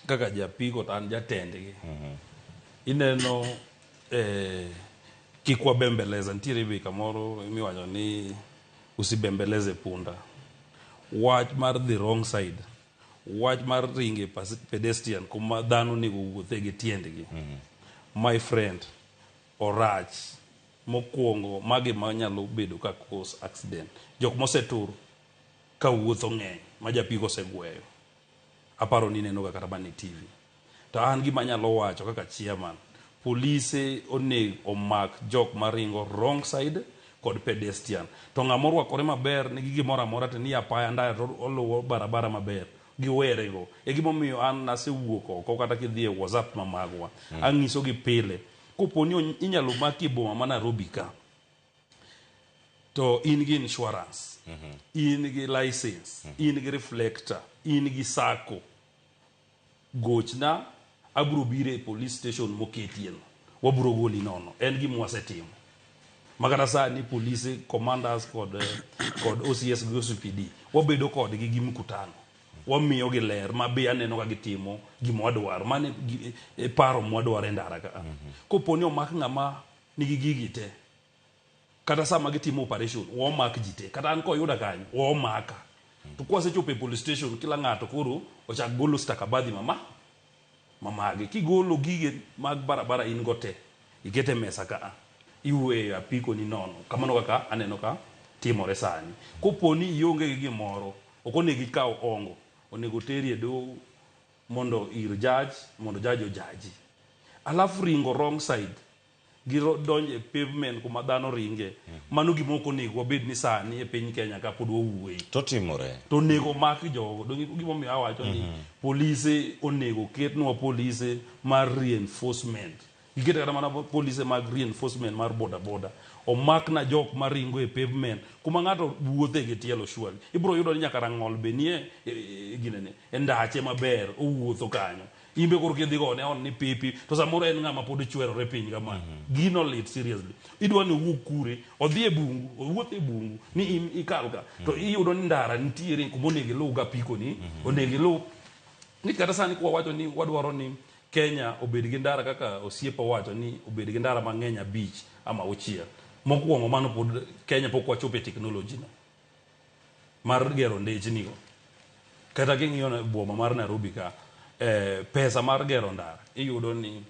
Kaka japiko to an jatendgi. Ineno kik wabembeleza, nitiere be kamoro miwacho ni usibembeleze punda. Wach mar the wrong side, wach mar ringe pedestrian kuma dhano ni wuothe gi tiendgi, my friend, orach. Mokwongo magi manyalo bedo ka cause accident, jok mosetur ka wuotho ng'eny ma japiko osegweyo. Aparo ni neno ga kata bane TV. To an gima nyalo wacho kaka chairman, polise onego omak jok maringo wrong side kod pedestrian. To ng'ama orwakore maber nigi gimoro amora to ni apaya ndara to oluwo barabara maber giwere go. E gimomiyo an nasewuok oko kata kidhi e WhatsApp mamagwa. Ang'iso gi pile. Koponi inyalo maki boma ma Nairobi ka. To in gi insurance, in gi license, in gi reflector, in gi sako. Gochna abro bire police station moketien. Wabro goli nono. En gi mwasetimo. Magana sani police commanders kod OCS GSPD wabedo kod gi mkutano. Wamiyo gi ler mabe aneno ka gitimo gima wadwaro mane paro mwadwaro e ndara ka. Koponi omak ng'ama nigi gigi te. Kata sama gitimo operation womak jite kata an ko yuda kanyo womaka. To kwasechopo e police station kila ng'ato koro ochak golo stakabadhi mamage kigolo gige mag barabara in gote ikete mesa ka iwe apiko ni nono kamano kaka aneno ka timore sani. Koponi ionge gi gimoro okonego ikaw ongo onego teri e do mondo ir judge mondo judge ojaji. Alafu ringo wrong side giro donje pavement kuma dhano ringe mano gimoko nego wabed ni sani e piny Kenya ka pod wawuoyi to timore to nego mak jogo dongi gimomiyo awacho ni polise onego ketnwa polise mar reinforcement gikete kata mana polise mag reinforcement mar boda omak na jok maringo e pavement kuma ng'ato wuothe gi tielo shwali ibro yudo ni nyaka rang'ol benie ginene e ndache maber owuotho kanyo imbe koro kidhi gone on ni pipi to samoro en ng'ama pod chwerore piny kama gino lit seriously idwa ni owuok kure odhi e bungu owuotho e bungu ni ikal ka to iyudo ni ndara nitiere kuma onego iluw ga piko ni onego iluw ni kata sani kwa wacho ni wadwaro ni Kenya obed gi ndara kaka osiepa wacho ni obed gi ndara mang'eny abich ama auchiel. Mokwongo mano pod Kenya pok wachopo e technology no mar gero ndeche nigo. Kata king'iyo na boma mar Nairobi ka pesa mar gero ndara iyudo ni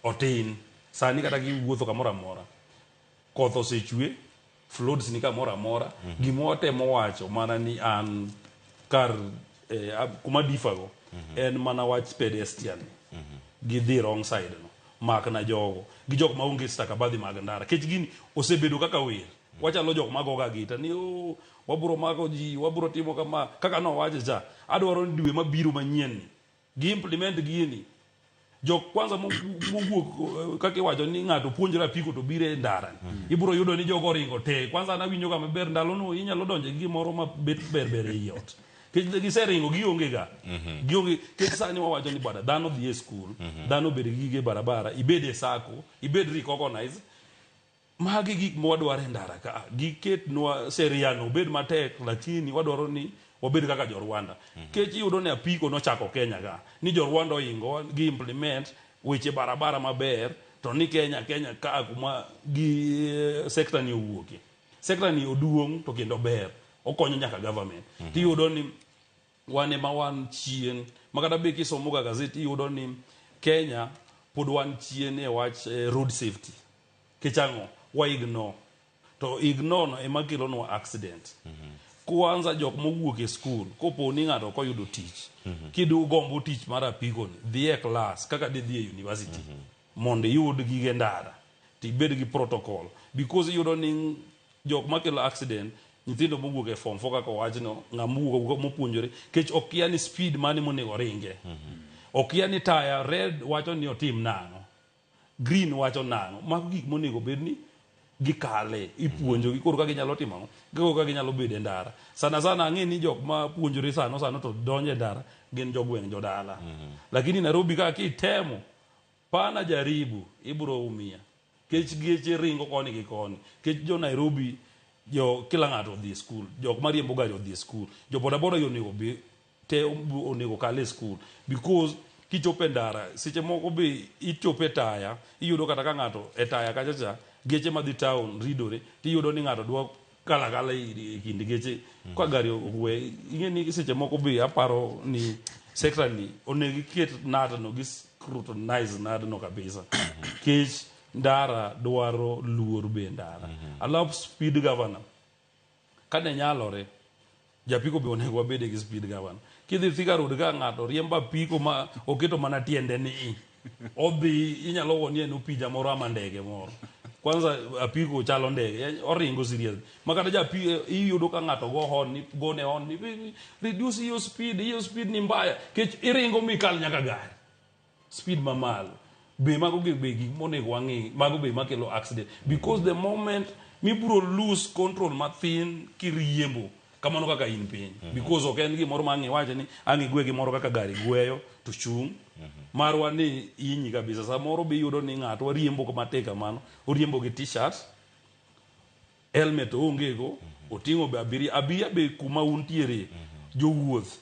otin sani kata giwuotho kamoro amora koth osechwe floods ni kamoro amora gimotemo wacho mana ni an kar kuma difago en mana wach pedestrian gidhi wrong side no mak na jogo gi jok maonge stakabadhi mag ndara kech gini osebedo kaka wer wachalo jok magoga gita ni waburo mako ji waburo timo kama kaka no wache cha adwaro ni dwe mabiro manyien gi implement gini jok kwanza mowuok kaka wacho ni ng'ato puonjra piko to bire ndara ibro yudo ni jogo ringo te kwanza na winjo kama ber ndalo no inyalo donje gi gimoro ma bet ber e yot giseringo gionge ga gionge kesani wawacho ni bada dhano dhi e school dhano bed gige barabara ibed e sako ibed recognize magi gik mwadwaro e ndara ka giketnwa sheria no bed matek lakini wadwaro ni wabed kaka jo-Rwanda kech iyudo ni apiko nochako Kenya ga ni jo-Rwanda oingo gi implement weche barabara maber to ni Kenya ka kuma gi sector ni owuoke sector ni oduong to kendo ber okonyo nyaka government tiyudo ni wane ma wan chien makata be kisomo ga gazeti iyudo ni Kenya pod wan chien e wach road safety kichango wa ignore to ignore no ema kelo no accident kwanza jok mowuok e school kopo ni ng'ato koyudo tich kidu gombo tich mar apiko ni dhi e class kaka dhi e university mondo yud gige ndara tibed gi protocol because iyudo ni jok makelo accident nyithindo mowuok e form 4 kaka wachno ng'amugo mopuonjore kech okia ni speed mane monego ringe okia ni taya red wacho ni otim nang'o green wacho nang'o mago gik monego bedni gikale ipuonjo gi koro ka ginyalo timo go ka ginyalo bede ndara sana ang'e ni jok ma puonjore sano to donje ndara gin jogweng jodala lakini Nairobi ka kitemo pana jaribu ibro umia kech geche ringo koni gi koni kech jo Nairobi jo kila ng'ato dhi school jok mariembo gari odhi school jo bodaboda onego be te onego kale school because kichope ndara seche moko be ichope taya iyudo kata ka ng'ato e taya kachacha geche madhi town ridore tiyudo ni ng'ato dwa kala e kind geche kwa gari owe ing'eni seche moko be aparo ni sector ni onego ket nadno gi scrutinize nadno kabisa kech ndara dwaro luor be ndara alop speed governor kane nyalore japiko be onego wabede gi speed gawan. Kidhi Thika Road ka ng'ato riembo apiko ma oketo mana tiende ni odhi inyalo wonie no pija moro ama ndege moro. Kwanza apiko chalo ndege oringo serious. Makata japiko iyudo ka ng'ato go horn ni gone on ni reduce your speed ni mbaya. Kech iringo mikal nyaka gari. Speed mamalo. Be mago be gik monego wang'e mago be makelo accident because the moment mibro lose control mathin kiriembo kamano kaka in piny because ok en gimoro ma ang'e wacho ni ang'e gwe gimoro kaka gari gweyo to chung marwa ni inyi kabisa samoro be yudo ni ng'ato wariembo matek kamano oriembo gi t-shirt helmet onge go oting'o be abiria be kuma untiere jowuoth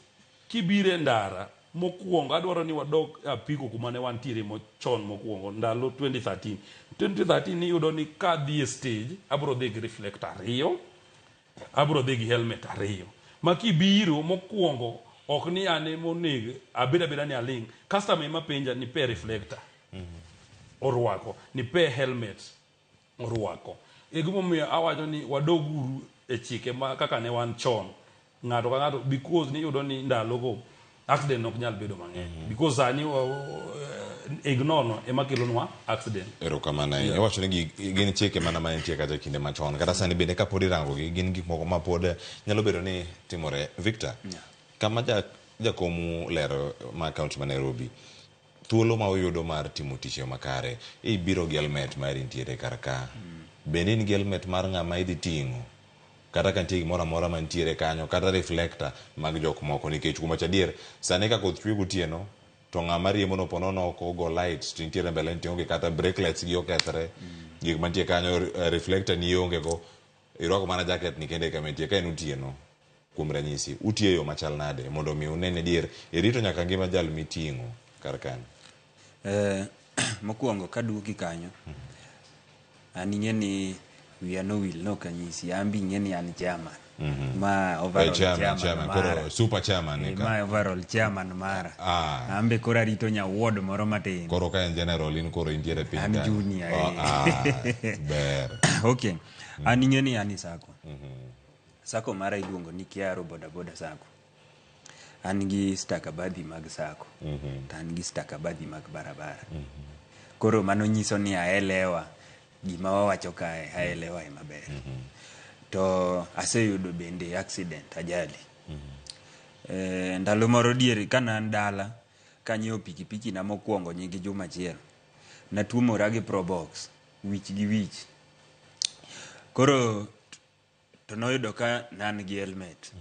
kibire ndara mokwongo adwaro ni wadog apiko kuma ne wantiere mochon mokwongo ndalo 2013 niyudo ni ka dhi e stage abro dhi gi reflector ariyo abro dhi gi helmet ariyo ma kibiro mokwongo ok ni ane monego abeda ni aling customer ema penja ni pe reflector orwako ni pe helmet orwako egimomiyo awacho ni wadoguru e chike ma kaka ne wan chon ng'ato ka ng'ato because niyudo ni ndalogo accident ok nyal bedo mang'eny because sani ignore no ema kelonwa accident. Erokamano. Iwacho ni gin chike mana mantie kata kinde machon kata sani bende kapod irango gin gik moko ma pod nyalo bedo ni timore. Victor, kama jakomu lero ma kaunti ma Nairobi thuolo ma uyudo mar timo tich makare ibiro gi helmet mari ntiere karka bende in gi helmet mar ng'ama idhi ting'o kata kan tiegi mora mora mantiere kanyo kata reflector mag jok moko nikech kuma chadier sane ka koth chwe gotieno to ng'ama riembo no ponono ko go lights to ntiere mbele ntionge kata brake lights gi okethre gik mantie kanyo reflector ni onge go irwako mana jacket ni kende kamentie ka en utieno kuom ranyisi utie yo machal nade mondo mi unene dier irito nyaka ngima jal miting'o kar kan. Mokwongo kaduoki kanyo an ing'e ni we are no will no kanyisi ambi ing'e ni an chairman ma overall chairman koro super chairman ma overall chairman mara ambe kora rito nya ward moro matin koro ka en general in koro intiere piny an junior ber okay an ing'e ni an sako mara iluongo ni Kiaro boda sako an gi stakabadhi mag sako an gi stakabadhi mag barabara koro mano nyiso ni aelewa gima wawacho kae aelewa maber to aseyudo bende accident ajali ndalo moro diere kana an dala kanyo pikipiki na mokwongo nyigi juma achiel natuomora gi probox wich gi wich koro to noyudo ka nan gi helmet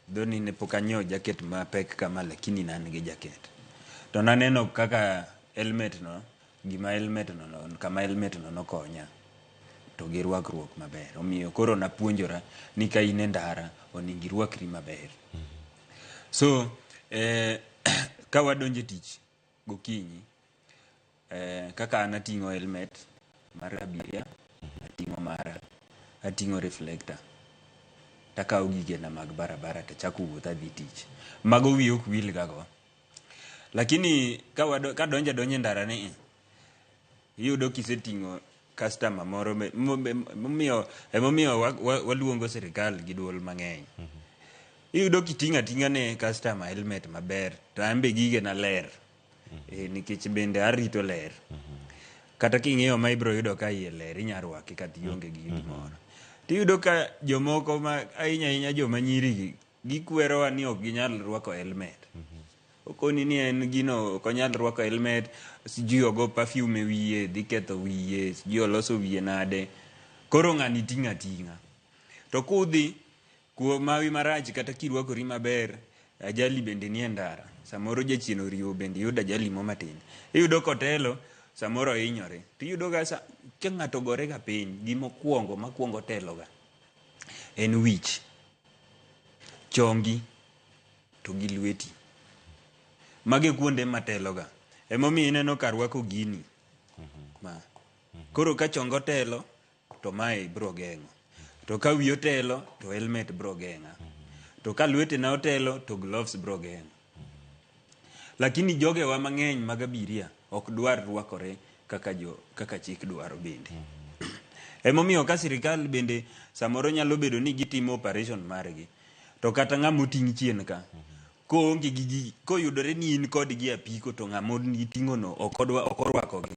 doni ne pok anyiewo jacket mapek kama lakini nan gi jacket to naneno kaka helmet no gima helmet no kama helmet no nokonya to gi rwakruok maber omiyo koro napuonjora ni ka in e ndara onego irwakri maber so ka wadonje tich gokinyi kaka an ating'o helmet mar abiria ating'o reflector takawo gigena mag barabara tachako wuoth adhi tich mago wiye ok wil gago lakini ka donje ndara ni iyudo kiseting'o customer moro emomiyo waluongo sirikal gi duol mang'eny iyudo kiting'a ting'a ne customer helmet maber to ambe gigena ler nikech bende arito ler kata king'eyo ma ibro yudo ka iye ler inyarwake kata ionge gi gimoro tiyudo ka jomoko ma ahinya joma nyiri gikwerowa ni ok ginyal rwako helmet okoni ni en gino ok onyal rwako helmet sijui ogo perfume wiye dhi ketho wiye sijui oloso wiye nade koro ng'ani ting'a to kudhi mawi marach kata kirwakori maber ajali bende nie ndara samoro jachien oriwo bende yudo ajali mo matin iyudo kotelo samoro inyore tiyudo ga ka ng'ato gore ga piny makwongo telo ga en wich chongi to gi lweti mage kuonde matelo ga emomiyo ineno ka rwako gini koro ka chongo telo to mae bro geng'o to ka wiyo telo to helmet bro geng'a to ka lwete na otelo to gloves bro geng'o lakini jogewa mang'eny mag abiria ok dwar rwakore kaka chik dwaro bende Emomiyo ka sirikal bende samoro nyalo bedo ni gitimo operation margi, to kata ng'amo ting' chien ka koonge gi koyudore ni in kod gi apiko to ng'amo ting'o no ok orwako gi,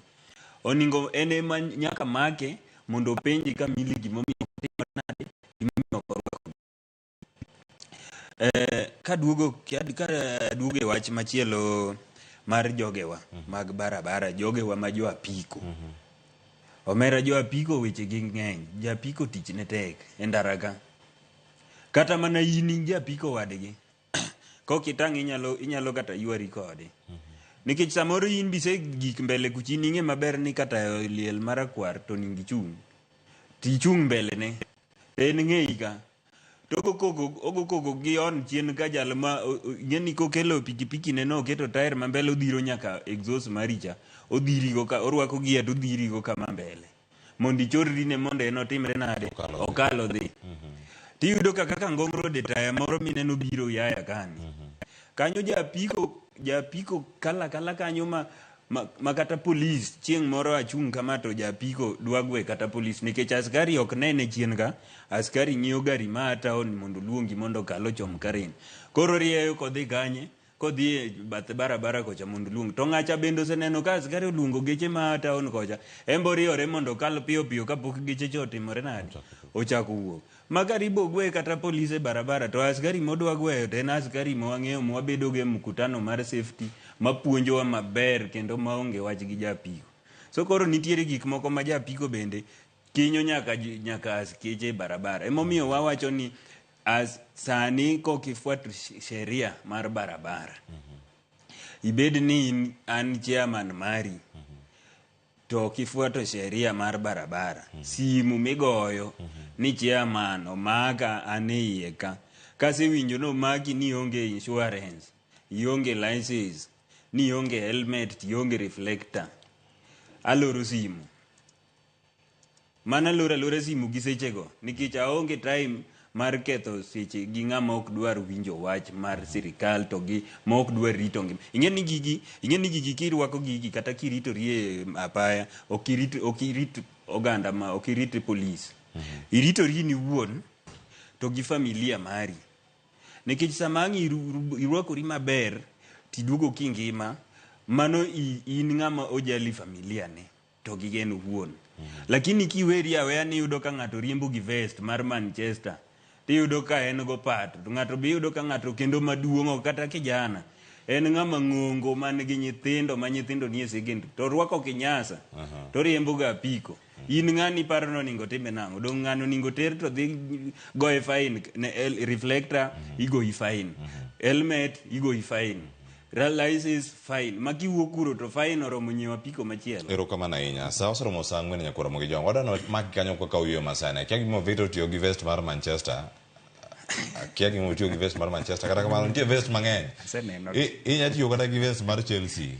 oningo ene ma nyaka make mondo penji ka mili gimomiyo timo nade gimomiyo ok orwako. Ka duogo e wach machielo mar jogewa mag barabara, jogewa ma jo apiko. Omera jo apiko weche gi ng'eny, jo apiko tich ne tek e ndara ka. Kata mana in jo apiko wadgi kokitang' inyalo kata ywari kode. Nikech samoro in bise gik mbele kuchini ing'e maber ni kata liel marakwar to ningi chung'. Tichung' mbele ne. En ng'ei ka. Ogo koko gi on chien ka jal ma ng'eni kokelo pikipiki ne no keto tair ma mbele odhiro nyaka exhaust maricha. Odhirigo ka orwako gia to odhirigo kama mbele. Mondi chorri ne mondo en otimre nade. Okalo dhi. Tiyudo kaka Ngong Road taya moro mineno biro yaya kani. Kanyo japiko kala kanyo ma kata polis chieng' moro achung' kama to japiko dwagwe kata polis nikech askari ok nene chien ka, askari ng'iyo gari ma taon mondo luongi mondo kalo chom karen. Koro rieyo kodhi kanye, kodhi bath barabara kocha mondo luong. To ng'acha bendo seneno ka askari oluongo geche ma taon kocha, embo riore mondo kal piyo kapok geche cho otimore nade, ochako wuok. Makaribo gwe kata polise barabara to askari modwa gweyo to en askari mwang'eyo mwabedo ge mkutano mar safety mapuonjowa maber kendo maonge wach gi japiko. So koro nitiere gik moko ma japiko bende kinyo nyaka askeche barabara. Emomiyo wawacho ni sani kokifuato sheria mar barabara, ibed ni an chairman mari to kifuato sheria mar barabara, simu migoyo ni chairman omaka ane ka kase winjo no maki ni onge insurance, ionge license, ni onge helmet, ionge reflector, aloro simu. Mana lora simu gi sechego nikech aonge time mar ketho seche gi ng'ama ok dwar winjo wach mar sirikal to gi ma ok dwar rito ngima. Ing'eni gigi kirwako gigi kata kirito rie apaya okirit oganda ma okirit polis. Irito rini wuon to gi familia mari. Nikech samangi irwakori maber tiduogo kingima, mano in ng'ama ojali familia ne to gi gen wuon. Lakini kiweri aweya ni yudo ka ng'ato riembo gi vest mar Manchester, tiyudo ka en go pat, to ng'ato be yudo ka ng'ato kendo maduong' kata kijana en ng'ama ng'ongo man gi nyithindo ma nyithindo nie secondary to rwako kinyasa to riembo ga apiko. In ng'ani paro no ningo time nango, dong ng'ano ningo ter to dhi goe fine ne reflector igoi fine, helmet igoi fine, license fine, makiwuok kuro to fine oromo nyiewo apiko machielo. Erokamano ahinya. Sa oseromo sa ang'wen nyakoro mogi jong. Wadano maki kanyo kaka uyo masana. Kia gimo Victor tiyo gi vest mar Manchester. Kia gimo tiyo gi vest mar Manchester. Kata kamano nitie vest mang'eny. Inya tiyo kata gi vest mar Chelsea.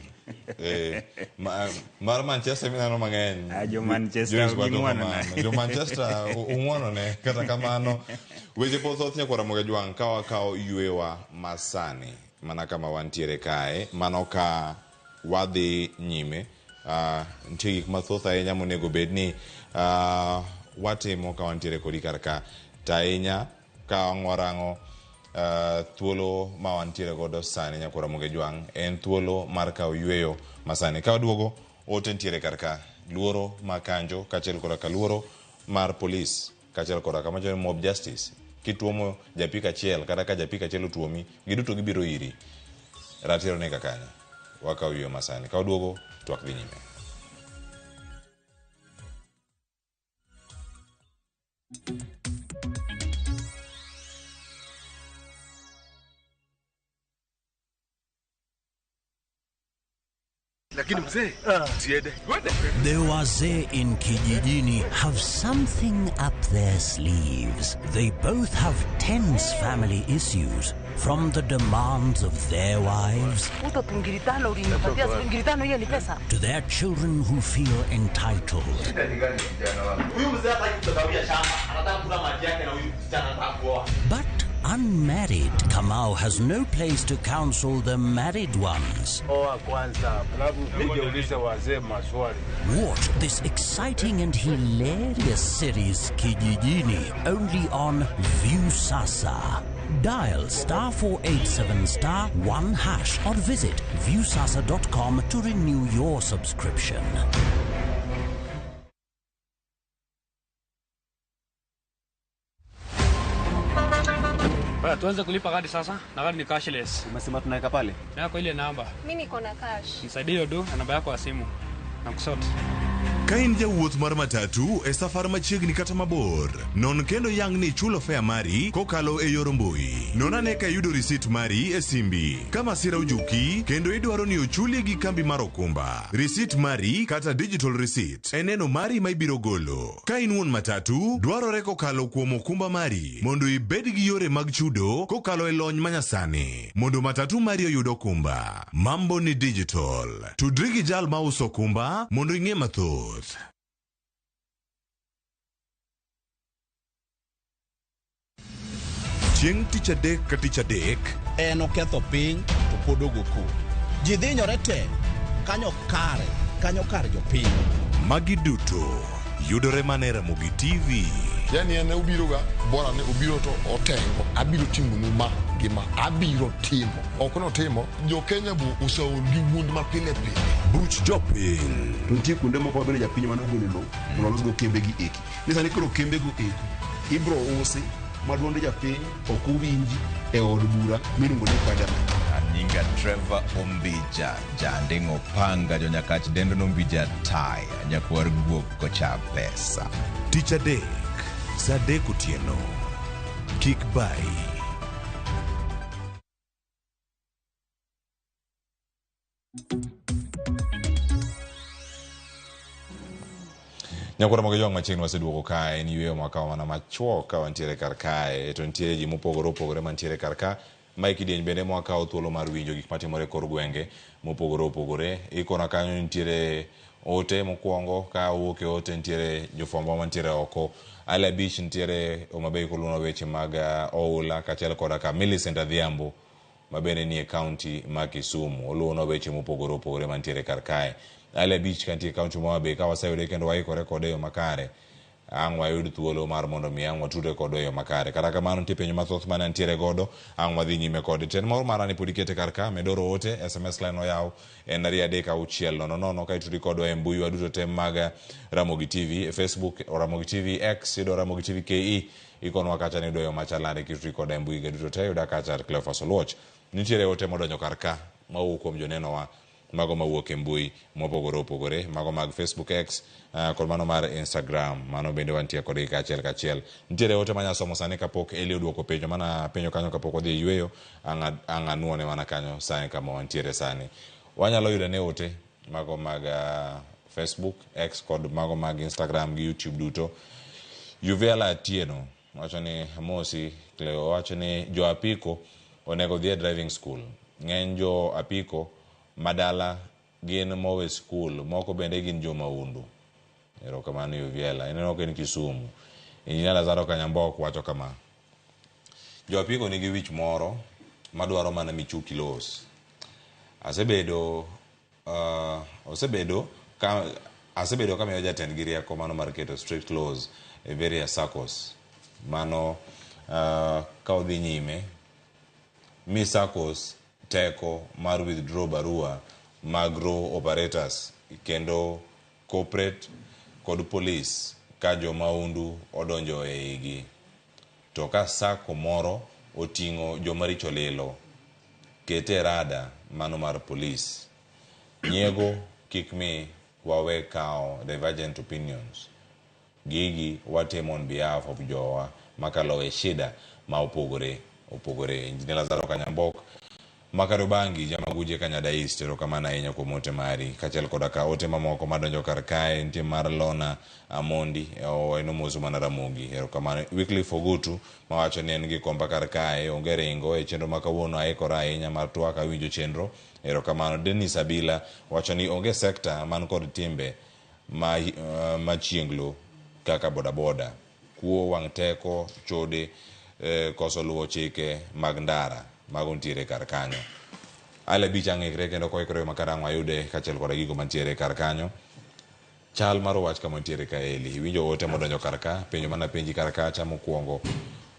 Mar Manchester minano mang'eny. Jo Manchester Jo Manchester ung'wono ne. Kata kamano weche pothoth nyakoro mogi jwang kao yuewa masani. Mana kama wantiere kae, mano ka wadhi nyime, nitie gik mathoth ahinya monego bed ni watimo ka wantiere kodi karka. Tainya ka warango thuolo ma wantiere godo sani nyakoro mogi jwang en thuolo mar kao yueyo masani. Ka waduogo ote ntiere karka luoro makanjo kachel koraka luoro mar polis kachel koraka macho mob justice. Kituomo japika chiel kata ka japika chiel otuomi giduto gibiro iri ratiro ne kakanya waka uyo masani. Ka waduogo twak dhi nyime. The wazee in kijijini have something up their sleeves. They both have tense family issues, from the demands of their wives to their children who feel entitled. But unmarried, Kamau has no place to counsel the married ones. Watch this exciting and hilarious series Kijijini only on Viusasa. Dial *487*1# or visit viusasa.com to renew your subscription. Tuanze kulipa kadi sasa, na kadi ni cashless. Umesema tunaweka pale? Yako ile namba. Mimi niko na cash. Nisaidie hiyo na namba yako ya simu. Na kusort. Kain jawuoth mar matatu e safar machiegni kata mabor. Non kendo yang ni chulo fare mari kokalo e yor mbui. Non ane ka yudo receipt mari e simbi. Kama sira ujuki, kendo idwaro ni ochuli gi kambi mar okumba. Receipt mari kata digital receipt. Eneno mari ma ibiro golo. Ka in wuon matatu, dwarore kokalo kuom okumba mari. Mondo ibed gi yore mag chudo kokalo e lony manyasani. Mondo matatu mari oyud okumba. Mambo ni digital. Tudri gi jal ma uso okumba mondo ing'e mathoth. Chieng' tich adek ka tich adek en oketho piny to pod ogo kod. Ji dhinyore te kanyo kar jopiny. Magi duto yudore mana e Ramogi TV. Yani ene ubiroga bora ne ubiro to otengo abiro timonu ma gima abiro timo ok no timo jo Kenya bu usaol gi wuond ma pile pile buch jopiny. To nitie kuonde moko bende japiny mano golo lo mondo los go kembe gi eki. Nisani koro kembe go eki ibro usi maduonde japiny ok uwinji e od bura miluongo ni parliament. Nyinga Trevor Ombija jandingo panga jo nyakach dendo nombija tai nyakwar guok kocha pesa. Tich adek saa adek otieno. Kik bai. Nyakwara mogo jong machiegni waseduogo kae ni yweyo makawa mana machuo ka wantiere kar kae to nitiere ji mopogore opogore mantiere kar ka. Mike Dieny bende mwakawo thuolo mar winjo gik matimore kor gwenge mopogore opogore. Ikona kanyo nitiere ote mokwongo ka wuok e ote nitiere jofwambo mantiere oko. Ale Beach nitiere Homabay koluno weche mag oula kaachiel koda ka Millicent Adhiambo mabende nie kaunti ma Kisumu oluno weche mopogore opogore mantiere kar kae. Ale Beach kantie kaunti ma Homabay ka waseyude kendo waikore kode yo makare. Ang' wayud thuolo mar mondo mi ang' watudre kode yo makare. Kata kamano nitie penjo mathoth mane ntiere godo ang' wadhi nyime kode. Ten moro marani pod ikete kar ka medoro ote SMS line oyaw en 33600 ka itudi kodwa e mbui waduto te mag Ramogi TV Facebook Ramogi TV X ido Ramogi TV KE ikonwa kacha ni doyo machalande kitudi koda e mbui gaduto te yuda kacha Cleophas Oluoch. Nitiere ote modonjo kar ka mawuok kuom joneno wa mago mawuok e mbui mopogore opogore mago mag Facebook X kod mano mar Instagram mano bende wantie kod kachiel nitiere ote manyasomo sani kapok Eli oduoko penjo mana penjo kanyo kapok odhi yweyo ang'anuone mana kanyo sani kama wantiere sani wanyalo yudo ne ote mago mag Facebook X kod mago mag Instagram gi YouTube duto. Juvela Atieno wacho ni Mosi Cleo wacho ni jo apiko onego dhi driving school. Ng'eny jo apiko madala gin mowe school moko bende gin jo maundu. Erokamano Yuviela ineno ken Kisumu. Injinia Lazaro Kanyambok wacho kama jo apiko nigi wich moro madwaro mana michuki los. Asebedo kama yo jatend gi rieko mano mar keto strict laws e various circles mano ka odhi nyime mi circles teko mar withdraw barua mag row operators kendo corporate kod police ka jo maundu odonjo e igi to ka sako moro oting'o jo maricho lilo kete rada mano mar police nyego kik mi wawe kao divergent opinions gigi watemo on behalf of jowa makalo e shida ma opogore Injinia Lazaro Kanyambok Makarubangi jamaguje Kanyada East erokamano ahinya kuom ote mari kaachiel koda ka ote mamoko madonjo kar kae nitie mar Lona Amondi eno moso mana Ramogi erokamano. Wycliffe Ogutu mawacho ni en gi komba kar kae onge ringo e chenro ma kawuono aikora ahinya mar twak awinjo chenro erokamano. Dennis Abila wacho ni onge sekta man kod timbe ma chienglo kaka bodaboda kuo wang' teko chode koso luwo chike mag ndara mago ntiere kar kanyo. Ale bich ang'ikre kendo koikre makarang'o ayude kachiel koda gigo mantiere kar kanyo. Chal mar wach kama ntiere ka Eli, iwinjo ote modonjo kar ka, penjo mana penji kar kacha mokwongo.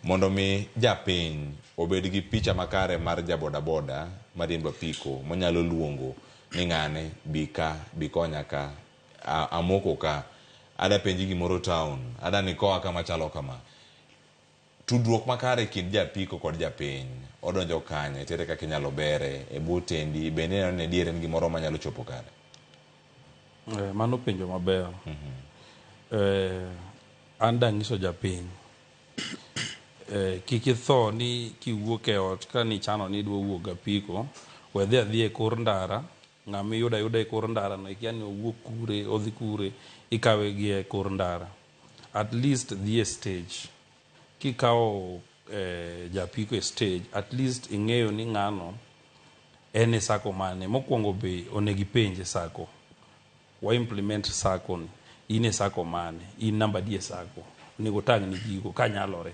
Mondo mi japiny obed gi picha makare mar jabodaboda mariembo apiko monyalo luongo ni ng'ane bi konya ka, amoko ka, ada penji gimoro town, ada ni koa kama chalo kama. Tudruok makare kind japiko kod japiny odonjo kanye, tere kaka inyalo bere e butendi, bende ne diere ni gimoro manyalo chopo kare. Mano penjo maber. An dang'iso japiny kik itho ni kiwuok e ot ka ni chano ni idwa wuok gapiko, wedhi adhi e kor ndara, ng'ama iyudo ayuda e kor ndara no ikia ni owuok kure, odhi kure, ikawe gi e kor ndara. At least dhi e stage. Kikawo japiko e stage, at least ing'eyo ni ng'ano en e sako mane. Mokwongo be onegi penje sako. Wa implement sako ni. In e sako mane? In namba di e sako. Onego tang' ni gigo kanyalore.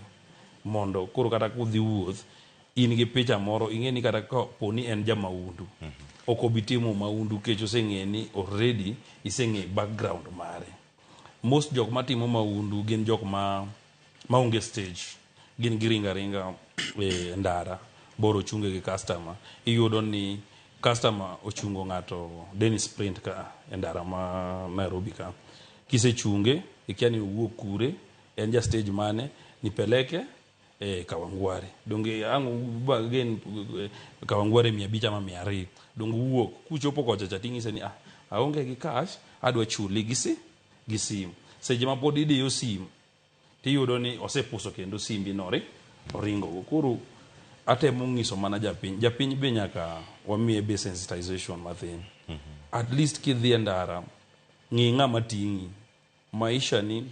Mondo koro kata kudhi wuoth, in gi picha moro, ing'e ni kata po ni en jamaundu. Ok obi timo maundu kech oseng'e ni already iseng'e background mare. Most jok matimo maundu gin jok maonge stage. Gin giringa ringa e ndara. Boro chunge gi customer. Iyudo ni customer ochungo ng'ato Dennis Sprint ka e ndara ma Nairobi ka. Kise chunge, ikia ni owuok kure, en ja stage mane, nipeleke Kawangware. Donge angu again Kawangware 500 ama 200. Donge wuok kuchopo kocha chating'ise ni aonge gi cash, adwa chuli gi sim. Seche ma pod idiyo sim, tiyudo ni osepuso kendo simbi nori oringo go. Koro atemo ng'iso mana japiny. Japiny be nyaka wamiye be sensitization mathin. At least kidhi e ndara, ng'i ng'ama ting'i. Maisha ni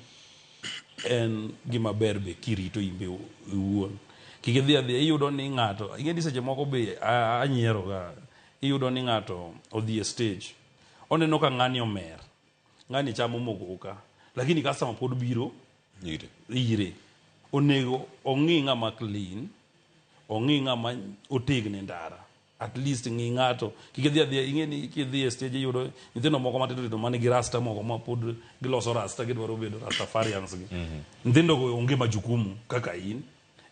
en gima ber be kirito imbe uwuon. Kikidhi adhi iyudo ni ng'ato, ing'e ni seche moko be anyiero ga, iyudo ni ng'ato odhi e stage. Oneno ka ng'ani omer. Ng'ani chamo mogoka. Lakini customer pod biro ire. Onego ong'i ng'ama clean, ong'i ng'ama otegne ndara. At least ng'i ng'ato. Kikidhi adhi, ing'e ni kidhi e stage iyudo nyithindo moko matindo mane gi rasta moko ma pod giloso rasta, gidwaro bedo Rastafarians gi. Nyithindo go onge majukumu kaka in.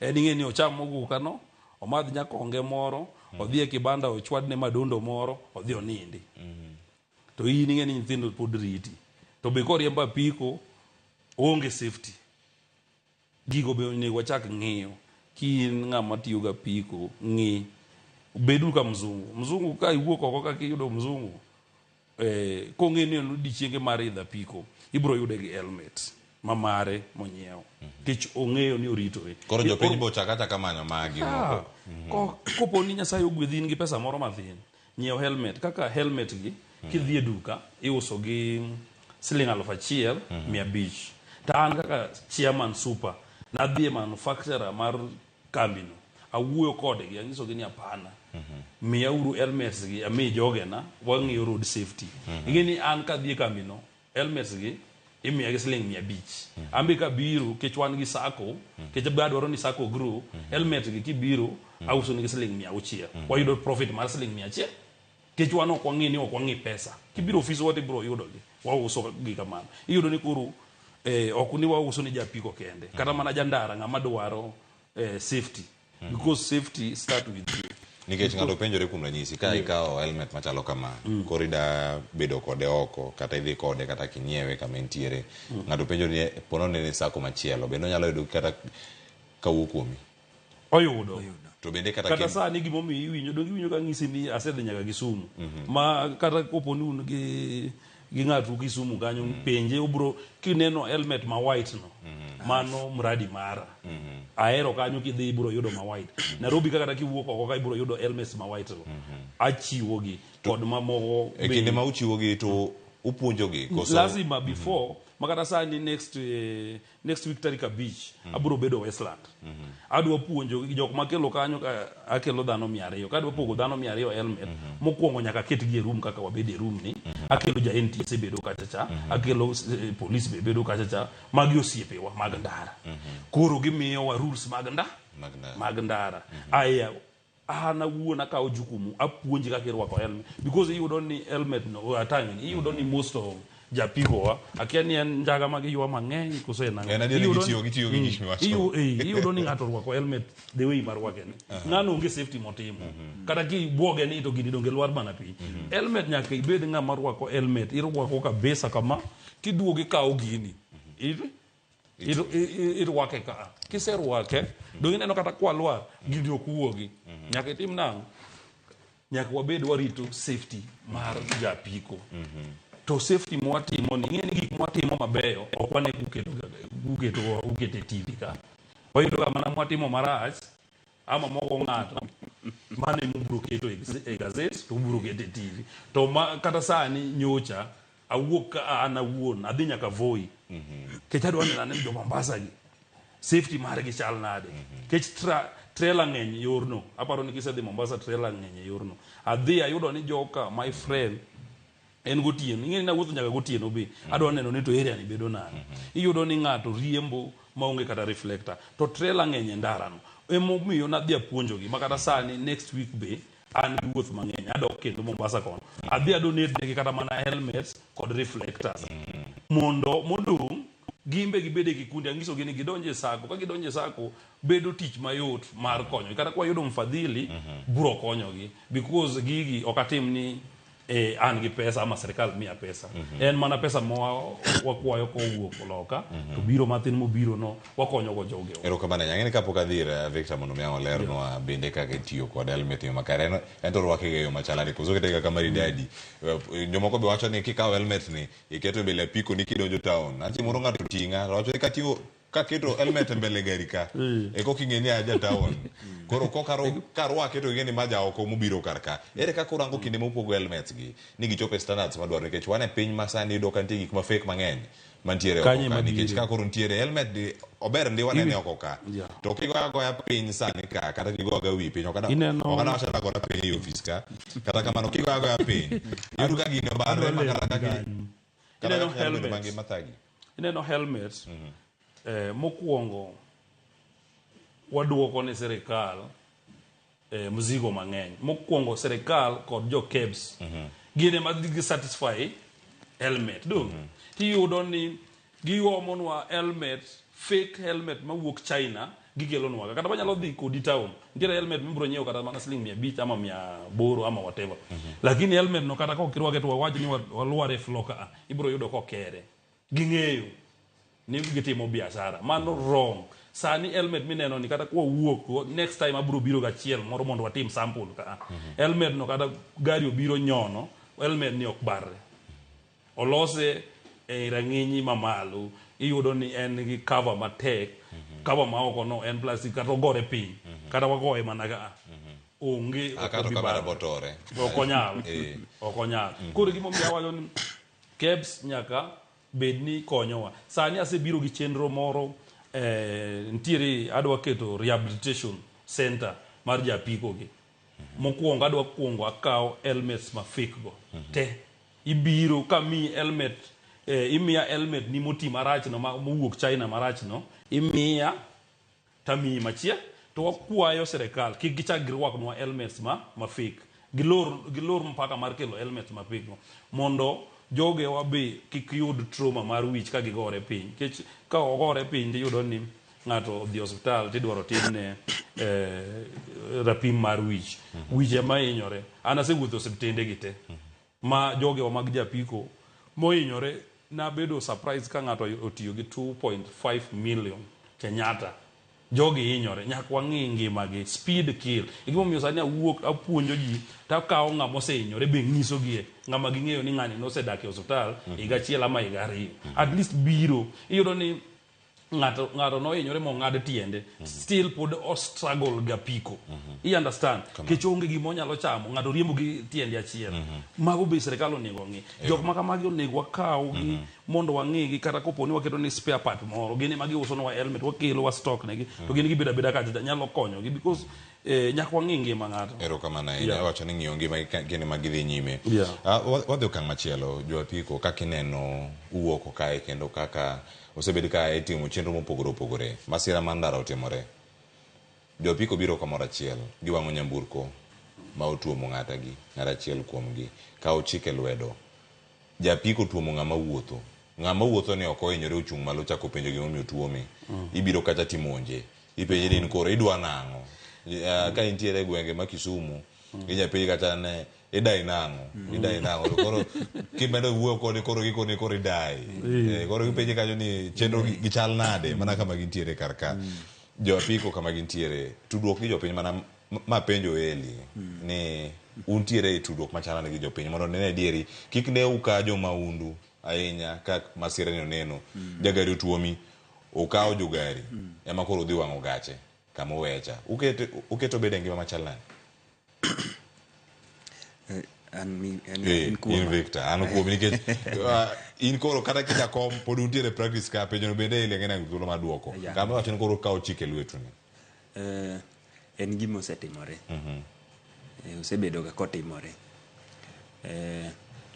Ing'e ni ocham mogoka no, omadh nyakonge moro, odhi e kibanda ochwadne madondo moro, odhi onindi. To in ing'e ni nyithindo pod riti. To be koriembo apiko, onge safety. Gigo be onego wachak ng'iyo. Kin ng'ama tiyo ga apiko, ng'i. Bedu ka mzungu. Mzungu ka iwuok oko ka kiyudo mzungu, kong'e ni odiochienge mar idho apiko, ibro yude gi helmet mamare monyiewo. Kech ong'eyo ni oritore. Koro jopiny bo chakata kamanyo magi moko. Kopo ni Nyasaye ogwedhi in gi pesa moro mathin, nyiew helmet. Kaka helmet gi, kidhi e duka, iuso gi $1,500. Ta an kaka chairman super, nadhi e manufacturer mar kambino. Awuoyo kodgi, anyiso gi ni apana. Miya uru helmets gi, ami jogena, wang'iyo road safety. Ing'e ni an kadhi e kambino, helmets gi, imiya gi $500. Ambi ka biro, kech wan gi sako, kech adwaro ni sako grow, helmet gi kibiro, auso ni gi $600. Wayudo profit mar $100. Kech wan ok wang'i ni ok wang'i pesa. Kibiro office wati bro yudo gi, wauso gi kamano. Iyudo ni kuru, ok ni wauso ni japiko kende. Kata mana jandara ng'ama dwaro safety. Because safety start with you. Nikech ng'ato penjore kuom ranyisi, ka ikawo helmet machalo kama, koro ida bedo kode oko, kata idhi kode kata kinyiewe kama entiere. Ng'ato penjore pono ne sako machielo, bende onyalo yudo kata kawuok kuomi. Oyudo. To bende kata sani gimomi iwinjo ka ng'isi ni asedhi nyaka Kisumu. Ma kata kopo ni un gi ng'atu Kisumu kanyo, penje obro kineno helmet ma white no. Mano mradi mara. Aero kanyo kidhi ibro yudo ma white. Nairobi kata kiwuok oko ka ibro yudo helmets ma white. Achiwo gi kod mamoko. E kinde ma uchiwo gi to upuonjo gi koso. Lazima before makata sani next week tarik 5 abro bedo Westland. Adwa puonjo jok makelo kanyo ka akelo dhano 200. Ka adwa pogo dhano 200 helmet, mokwongo nyaka ket gi e room kaka wabede room ni. Akelo ja NTSA bedo kacha cha, akelo police bedo kacha cha, magi osiepewa mag ndara. Koro gimiyo wa rules mag mag ndara aya ana wuona kawo jukumu apuonji kaka irwako helmet because iyudo ni helmet no atangi iyudo ni most of japiko akia ni en njaga mag ywa mang'eny kose iyudo ni ng'ato rwako helmet the way marwake ni ng'ano onge safety motimo kata ki bwoge ni to gini donge lwar mana pi helmet nyaka ibed ng'ama rwako helmet irwako kabisa kama kiduogi kawo gini irwake ka kiserwake donge neno kata kwa lwar gini okuwogi nyaka itim nang'o nyaka wabed warito safety mar japiko to safety mwatimo ni ng'eni gik mwatimo mabeyo ok wane ukete TV ka wayudo ka mana mwatimo marach ama moko ng'ato mane mubro keto e gazet to ubro keto e TV to kata sani nyocha awuok an awuon adhi nyaka Voi kech adwa neno jo Mombasa gi safety margi chal nade kech trailer ng'eny yorno aparo ni kisedhi Mombasa trailer ng'eny yorno adhi ayudo ni joka my friend en gotieno ing'eni na wuotho nyaka gotieno be adwa neno ni to area ni bedo nane iyudo ni ng'ato riembo maonge kata reflector to trailer ng'eny e ndarano emomiyo nadhi apuonjogi makata sani next week be an gi wuoth mang'eny adok kendo Mombasa kono adhi adonate kata mana helmets kod reflectors mondo modong gimbe gibede kikundi angiso gini gidonje sako ka gidonje sako bedo tich mayot mar konyo kata kwa yudo mfadhili buro konyogi because gigi okatim ni an gi pesa ama serikal miya pesa en mana pesa mo wakwayo ko wuok loka to biro matin mo biro no wakonyo go joge erokamano nyang'eni kapok adhir Victor mondo miya olernwa bende kaka itiyo kod helmet yo makare en to rwake yo machalani kuzo kete kaka maridadi jomoko be wacho ni kikawo helmet ni iketo mbele apiko ni kidonjo town achi moro ng'ato ting'a wacho katiyo kaketo helmet mbele gari ka eko king'eni aja town koro karwake to ing'eni maja oko mobiro karka ere kaka orango kinde mopogo helmets gi ni gichopo standards madwaro nikech wane piny masani yudo ka nitie gik ma fake mang'eny mantiere oko ka nikech ka koro ntiere helmet di ober ndi wanene oko ka to kigoya piny sani ka kata kigoya wi piny okana wachana goda piny e office ka kata kamano kigoya piny yudo ka gino barre makata kaka ineno helmet mokwongo waduoko ne serikal mzigo mang'eny mokwongo serikal kod jo KEBS gine ma gi satisfy helmet tiyudo ni giomonwa helmet fake helmet mawuok China gikelonwa kata banyalo dhi kodi town nitiere helmet mibro nyiewo kata mana $500 ama 800 ama whatever lakini helmet no kata kokirwake to wawach ni walware floka ibro yudo kokere ging'eyo ni gitimo biashara mano wrong sani helmet mineno ni kata kwa wuok next time abro biro gachiel moro mondo watim sample ka helmet no kata gari obiro nyono helmet ni ok barre olose e rang'inyi mamalo iyudo ni en gi cover matek cover ma oko no en plastic kata ogore piny kata wagoye mana ka onge okonyal koro gimomiyo awacho ni KEBS nyaka bedni konyowa sani asebiro gi chenro moro ntiere adwa keto rehabilitation center mar japiko gi mokwongo adwa kwongo akawo helmets ma fake go te ibiro kami helmet imiya helmet ni moti marach no mowuok China marach no imiya tami machia to wakwayo serikal kik gichak girwaknwa helmets ma fake gilor mpaka mar kelo helmets ma fake mondo joge wabe kik yud trauma mar wich ka gigore piny kech ka ogore piny tiyudo ni ng'ato dhi hospital tidwaro timne rapim mar wich wich ma hinyore an asewuotho osiptende gi te ma joge wa mag japiko mohinyore nabedo surprise ka ng'ato otiyo gi 2.5 million Kenyatta jogi hinyore nyaka wang'i ngimagi speed kill igimomiyo sani awuok apuonjo ji takawo ng'ama osehinyore be ng'isogie ng'ama ging'eyo ni ng'ani nosedak e hospital higa achiel ama higa ariyo at least biro iyudo ni ng'ato nohinyore mong'ad tiende still pod o struggle gapiko I understand kech onge gima onyalo chamo ng'ato riembo gi tiende achiel mago be serikal onego ng'i jok ma kamagi onego wakaw gi mondo wang'igi kata koponi waketo ni spare part moro gini magi uso no helmet wakelo wa stock negi to gini gibeda beda kacha nyalo konyo gi because nyaka wang'i ngima ng'ato erokamano wacho ni ng'iyo ngima gini magidhi nyime wadhi okang' machielo jopiko kaka ineno uwuok kae kendo kaka osebed ka itimo chenro mopogore opogore masira mar ndara otimore Jopiko biro kamoro achiel, giwang'o nyamburko ma otuomo ng'ata achiel kuomgi, kawo chike lwedo. Japiko tuomo ng'ama wuotho. Ng'ama wuotho ni ok ohinyore ochung' malo chako penjo gima omiyo tuome. Ibiro kacha timonje. Ipenje ni koro idwa nang'o. Ka intiere gwenge ma Kisumu, inyapenji kata ne idai nang'o. Koro kimedo wuoyo kode koro gikone koro idai. Koro gipenje kanyo ni chenro gichal nade mana kama gintiere karka. Jopiko kama gintiere, tudruok gi jopiny mana ma penjo Eli ni untiere tudruok machalane gi jopiny mondo nene adieri kik ne ukajo maundu ahinya ka masira ni oneno jagari otuomi ukawo jogari ema koro dhi wang'o gache kama uwecha uketo bede ngima machalane. In Victor, an kuomi nikech in koro kata kijakom pod untiere practice ka penjo bende Eli ng'ena thuolo mar duoko kama wacho ni koro kawo chike lwetu ni. En gima osetimore. Osebedo ga kotimore.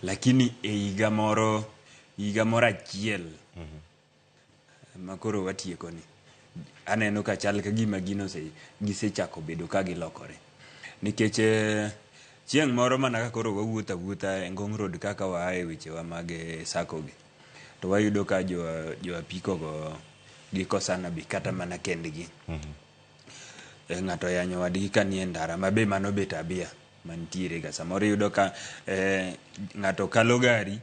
Lakini e higa moro achiel makoro watieko ni aneno ka chal ka gima gisechako bedo ka gilokore. Nikech chieng' moro mana ka koro wawuotha e Ngong Road kaka waa e wechewa mag sako gi. To wayudo ka jo apiko go gikosana bi kata mana kendgi. Ng'ato yanyo wadgi ka nie ndara mabe mano bet abia mantiere ga samoro yudo ka ng'ato kalo gari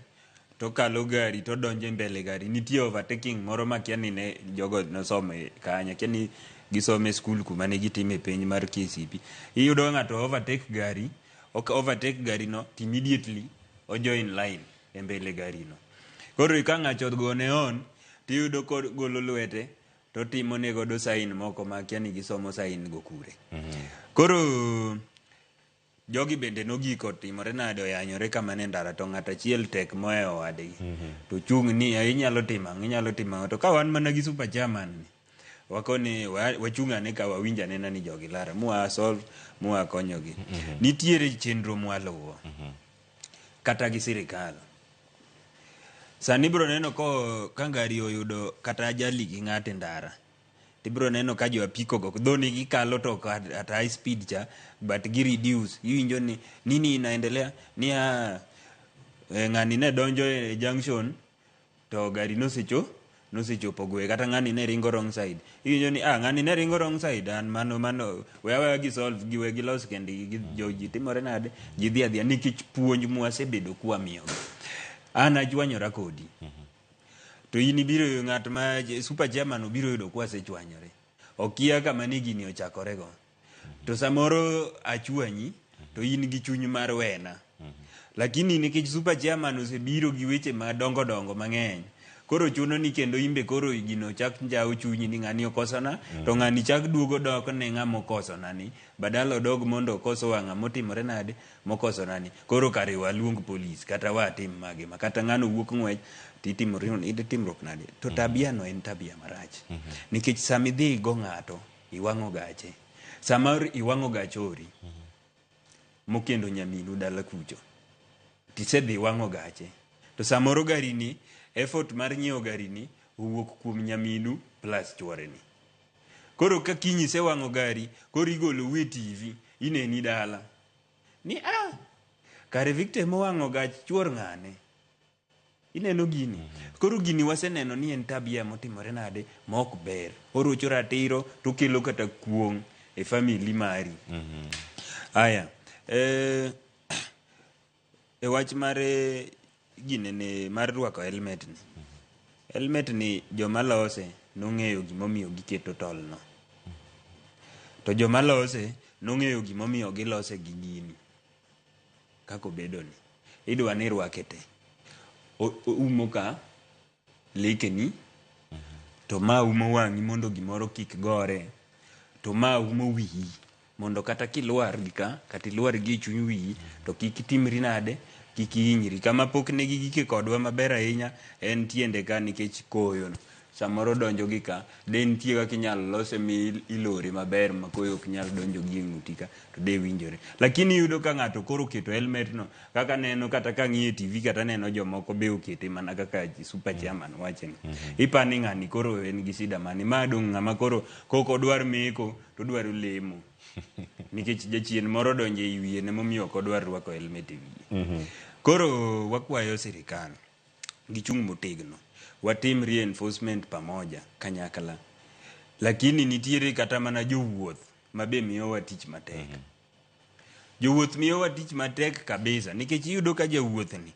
to donje mbele gari nitie overtaking moro makia ni ne jogo nosome kanya kiani gisome skul kuma ne gitime penj mar KCP. Iyudo ng'ato overtake gari no immediately o join line e mbele gari no. Koro ka ng'ato gone on tiyudo golo lwete to timo ne godo sign moko ma kia ni gisomo sign go kure. Koro jogi bende nogiko timore nade oyanyore kama ne ndara to ng'ata achiel tek moeo wadgi. To chung' ni inyalo timo to ka wan mana gi super chairman wakoni wachung'ane ka wawinjane ni jogi lara mua solve mua konyogi. Nitiere chenro mwaluwo kata gi sirikal. Sani bro neno ko kangari oyudo kata ajali gi ng'ate ndara. Tibro neno ka jo apiko go dhoni gikalo to at high speed cha but gi reduce. Iwinjo ni nini inaendelea ni ng'ani ne donjo e junction to gari nosechopo gwe kata ng'ani ne ringo wrong side. Iwinjo ni ng'ani ne ringo wrong side an mano wewe gi solve giwe gi los kendi gi joji timore nade ji dhi adhiya nikech puonj mwasebedo kwa miyo. An ajwanyora kodi. To in biro ng'at ma super chairman biro yudo kwa sechwanyore. Okia kama ni gini ochakore go. To samoro achwanyi to in gi chuny mar wena. Lakini nikech super chairman osebiro gi weche madongo mang'eny. Koro chuno ni kendo imbe koro gino chak njao chunyi ni ng'ani okosona to ng'ani chak duogo dok ne ng'ama okosona ni badala odog mondo okoso wang'a motimore nade mokosona ni. Koro kare waluong polis kata watim mage makata ng'ano wuok ng'wech timruok nade. To tabia no en tabia marach. Nikech samidhi go ng'ato iwang'o gache. Samar iwang'o gachori mokendo nyaminu dala kucho. Tisedhi iwang'o gache. To samoro gari ni effort mar nyiewo gari ni owuok kuom nyaminu plus chwore ni. Koro ka kinyi se wang'o gari koro igolo we TV ineni dala ni kare Victor mo wang'o gach chwor ng'ane ineno gini. Koro gini waseneno ni en tabia motimore nade mok ber. Orocho ratiro to kelo kata kuong e family mari. Aya e wach mare ginene mar rwako helmet ni. Helmet ni joma lose nong'eyo gimomiyo giketo tol no. To joma lose nong'eyo gimomiyo gilose gi gini. Kako bedo ni idwa ni rwakete umo ka lekeni to ma umo wang'i mondo gimoro kik gore to ma umo wiyi mondo kata kilwar gika kata ilwar gi chuny wiyi to kik timri nade kik hinyri. Kama pok ne gigike kodwa maber ahinya en tiende ka nikech koyo no. samoro donjo gi ka de nitie kaka inyalo lose mi ilore maber ma koyo ok nyal donjo gi e ng'uti ka to de winjore. Lakini yudo ka ng'ato koro keto helmet no kaka neno kata ka ng'iye TV kata neno jomoko be okete mana kaka super chairman wachen. Ipani ng'ani koro en gi shida mani ma dong' ng'ama koro koko dwar meko to dwaro lemo. Nikech jachien moro donjo e wiye ne momiyo ok odwar rwako helmet e wiye. Koro wakwayo sirikal gichung' motegno watim reinforcement pamoja kanyakla, lakini nitiere kata mana jowuoth mabe miyowa tich matek. Jowuoth miyowa tich matek kabisa nikech iyudo ka jawuothni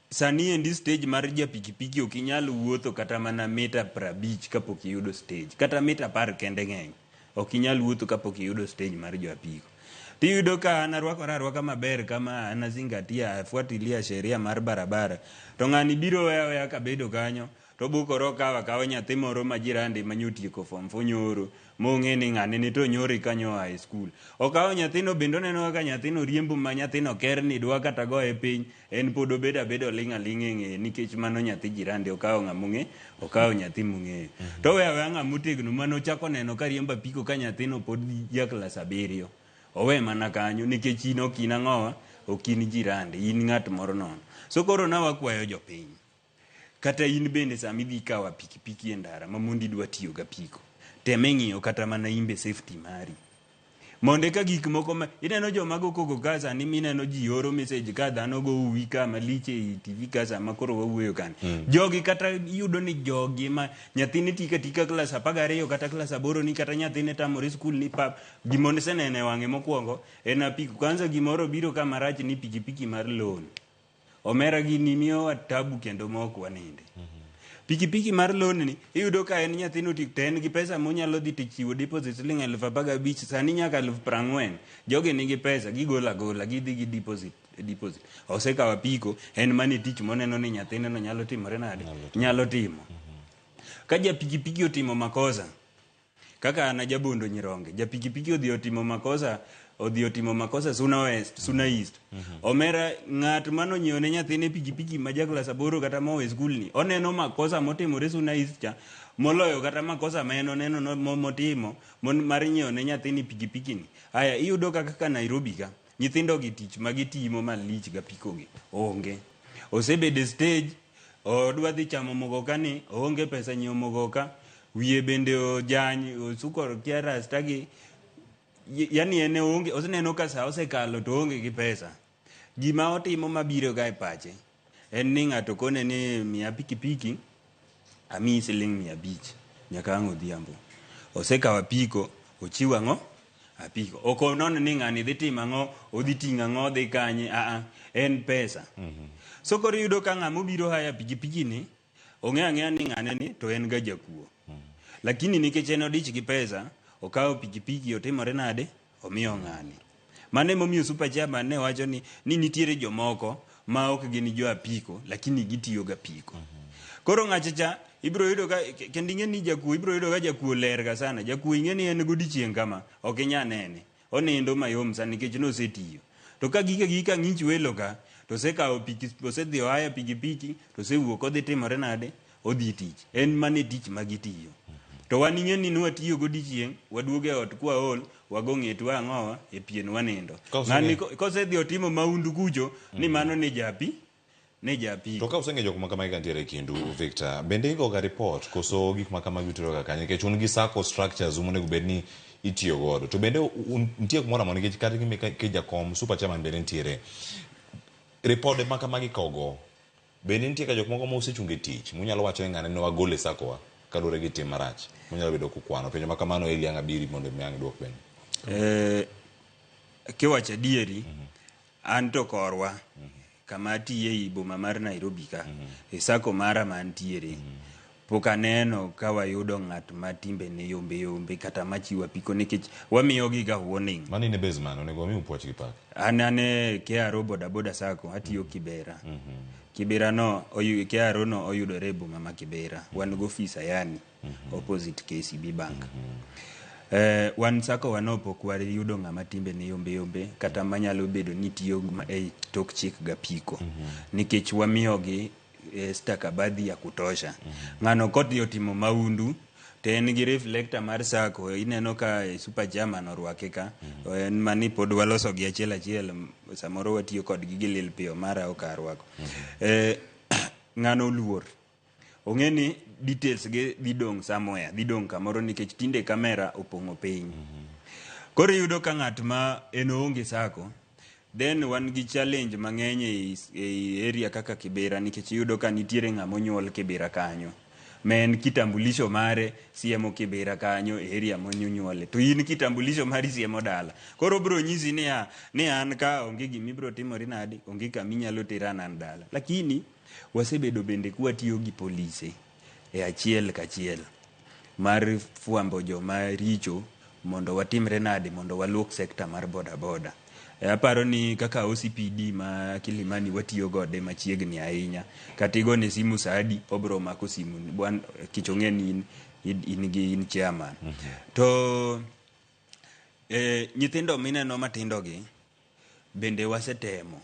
sani endi stage mar japikipiki ok inyal wuotho kata mana mita 50 kapok iyudo stage, kata mita 10 kende ng'eny ok inyal wuotho kapok iyudo stage mar joapiko. Tiyudo ka anarwaka maber kama anazingatia afuatilia sheria mar barabara, to ng'ani biro weya kabedo kanyo to bukoro kawa nyathi moro ma jirande manyotieko form 4 nyoro mong'e ni ng'ane ni to nyori kanyo high school. Okawo nyathino bendo neno kaka nyathino riembo ma nyathino kerni dwa kata goye piny, en pod obedo ling' aling' e ng'eye nikech mano nyathi jirande okawo ng'among'e, okawo nyathi mong'eyo. To weya ng'amotegno mano chako neno ka riemba piko ka nyathino pod ja klas 7. Owe mana kanyo nikech in ok in ang'owa, ok in jirande, in ng'at moro nono. So koro na wakwayo jopiny, kata in bende sami dhi kawa pikipiki e ndara ma mondi dwa tiyo ga piko, teme ng'iyo kata mana imbe safety mari. Monde ka gik moko ma ineno jomago koko ka sani mineno ji oro message ka dhano go uwi ka maliche i TV ka sama koro wawuoyo kan. Jogi kata yudo ni jogi ma nyathini tika klas 12 kata klas 8 ni kata nyathine tamore skul ni pap gimonde senene wang'e mokwongo en apiko. Kwanza gimoro biro ka marach ni pikipiki mar loan. Omera gini miyo tabu kendo mok waninde. Pikipiki mar loan ni iyudo ka en nyathino tik ten gi pesa monyalo dhi tichiwo deposit siling 15,000 sani nyaka 40,000. Joge nigi pesa gigola gidhi gi deposit. Osekawa piko en mani tich moneno ni nyathine no nyalo timore nade nyalo timo. Ka ja pikipiki otimo makosa kaka ana jabondo Nyironge, ja pikipiki odhi otimo makosa Suna West, Suna East. Omera ng'at mano nyiewo ne nyathine pikipiki ma ja klas 8 kata mowe skul ni oneno makosa motimore Suna East cha moloyo kata makosa ma en oneno motimo mar nyiewo ne nyathini pikipiki ni. Aya iyudo kaka Nairobi ka nyithindo gi tich ma gitimo malich ga piko gi onge. Osebede stage odwa dhi chamo mogoka ni onge pesa nyiewo mogoka, wiye bende ojany osukor kiara stagi, yani ene onge, oseneno ka sa osekalo to onge gi pesa. Gima otimo mabiro ga e pache en ni ng'ato kone ni miya pikipiki ami siling 500 nyaka ang' odhiambo. Osekawa piko ochiwa ng'o apiko. Oko non ni ng'ani dhi timo ang'o, odhi ting'a ng'o dhi kanye, en pesa. So koro yudo ka ng'amo biro haya pikipiki ni ong'e ni ng'ane ni to en ga jakuo. Lakini nikech en odich gi pesa okawo pikipiki otimore nade omiyo ng'ani. Mane momiyo super chairman ne wacho ni nitiere jomoko ma ok gini jo apiko lakini gitiyo ga piko. Koro ng'achacha ibro yudo ka kendinge ni jakuo ibro yudo ga jakuo ler ga sana. Jakuo ing'e ni en godiechieng' kama ok inya nene. Onindo mayom sana nikech no setiyo. To ka gika ng'ich welo ka to sekawo pikipiki osedhi oaya pikipiki to sewuok odhi timore nade odhi tich. En mane tich magitiyo. To wan ing'e ni nwatiyo godiechieng' waduoge ot kwa ol wago ng'etwa ang'owa e pien wanindo. Ng'ani kosedhi otimo maundu kucho ni mano ne japi. To ka useng'e jok makama ikantiere kindu Victor, bende igo ga report koso gik makama gituro ga kanye nikech un gi sacco structures monego bed ni itiyo godo. To bende nitie kumoro amora nikech kata ke jakom super chairman bende nitiere. Report makama gikogo bende nitie ka jok moko ma osechunge tich munyalo wacho ng'ane no wagole sacco wa kalure gi tim marach munyalo bedo kukwano penjo makamano ili anga biri mondo miang duok bende. Kiwacho adieri an to korwa kama tiye i boma mar Nairobi ka e sako mara mantiere pok aneno ka wayudo ng'at ma timbe ne yombe kata machiwa piko nikech wamiyo gi ga warning. Mani ne basement onego mi upuoch gi pak. Anane KRO boda sako atiyo Kibera. Kibera no KRO no oyudore e boma ma Kibera. Wan go office yani opposite KCB Bank. Wan sako wanopo kwa yudo ng'ama timbe ne yombe kata manyalo bedo ni tiyo e tok chik ga piko. Nikech wamiyo gi stakabadhi ya kutosha. Ng'ano koti otimo maundu to en gi reflector mar sako, ineno ka super German orwake ka, en mani pod waloso gi achiel samoro watiyo kod gi lil piyo mara okarwako. Ng'ano luor ong'e ni details ge dhi dong somewhere, dhi dong kamoro nikech tinde kamera opong'o piny. Koro yudo ka ng'at ma en onge sako, then wan gi challenge mang'eny e area kaka Kibera, nikech yudo ka nitiere ng'ama onyuol Kibera kanyo, men kitambulisho mare siemo Kibera kanyo e area monyuole, to in kitambulisho mari siemo dala. Koro bro nyisi ni an ka onge gimibro timori nadi, onge kaminyalo tera nan dala. Lakini wasebedo bende kuwatiyo gi polise e achiel kachiel mar fuambo joma richo mondo watimre nade, mondo waluok sekta mar boda. Aparo ni kaka OCPD ma Kilimani watiyo gode machiegni ahinya, katigo ne simu Saadi obro mako simu bwan kichong'e ni in chairman. To nyithindo mineno matindogi bende wasetemo,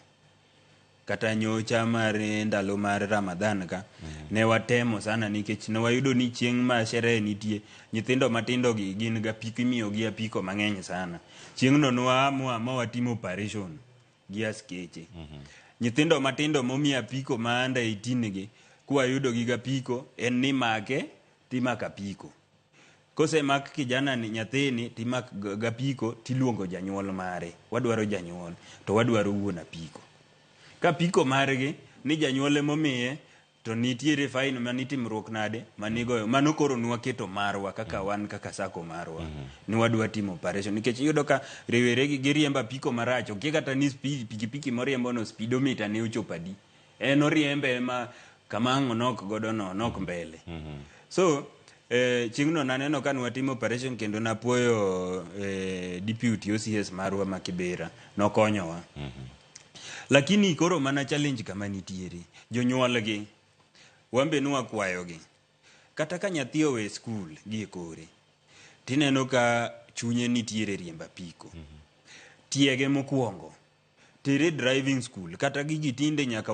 kata nyocha mar ndalo mar Ramadhan ka ne watemo sana, nikech ne wayudo ni chieng' ma sherehe nitie nyithindo matindogi gin ga piki miyo gi apiko mang'eny sana. Chieng'no noamua ma watimo operation gi askeche. Nyithindo matindo momi apiko ma under 18 gi kuwayudo gi apiko en ni make timaka apiko. Kose mak kijana ni nyathini timak gapiko tiluongo janyuol mare, wadwaro janyuol to wadwaro wuon apiko. Ka piko margi ni janyuole momiye to nitiere fine manitimruok nade manigoyo, mano koro nwaketo marwa kaka wan kaka sako marwa ni wadwa timo operation, nikech yudo ka rewere gi riemba piko maracho ke kata ni pikipiki moriembo no speedometer ne ochopadi, en oriembe ma kamango nok godo no nok mbele. So chieng'no naneno ka nwatimo operation kendo napuoyo deputy OCS marwa ma Kibera nokonyowa. Lakini koro mana challenge kama nitiere jonyuolgi wambe nwakwayogi, kata ka nyathi owe skul gi kore tineno ka chunye nitiere riemba piko. Tiege mokwongo tere driving school, kata gigi tinde nyaka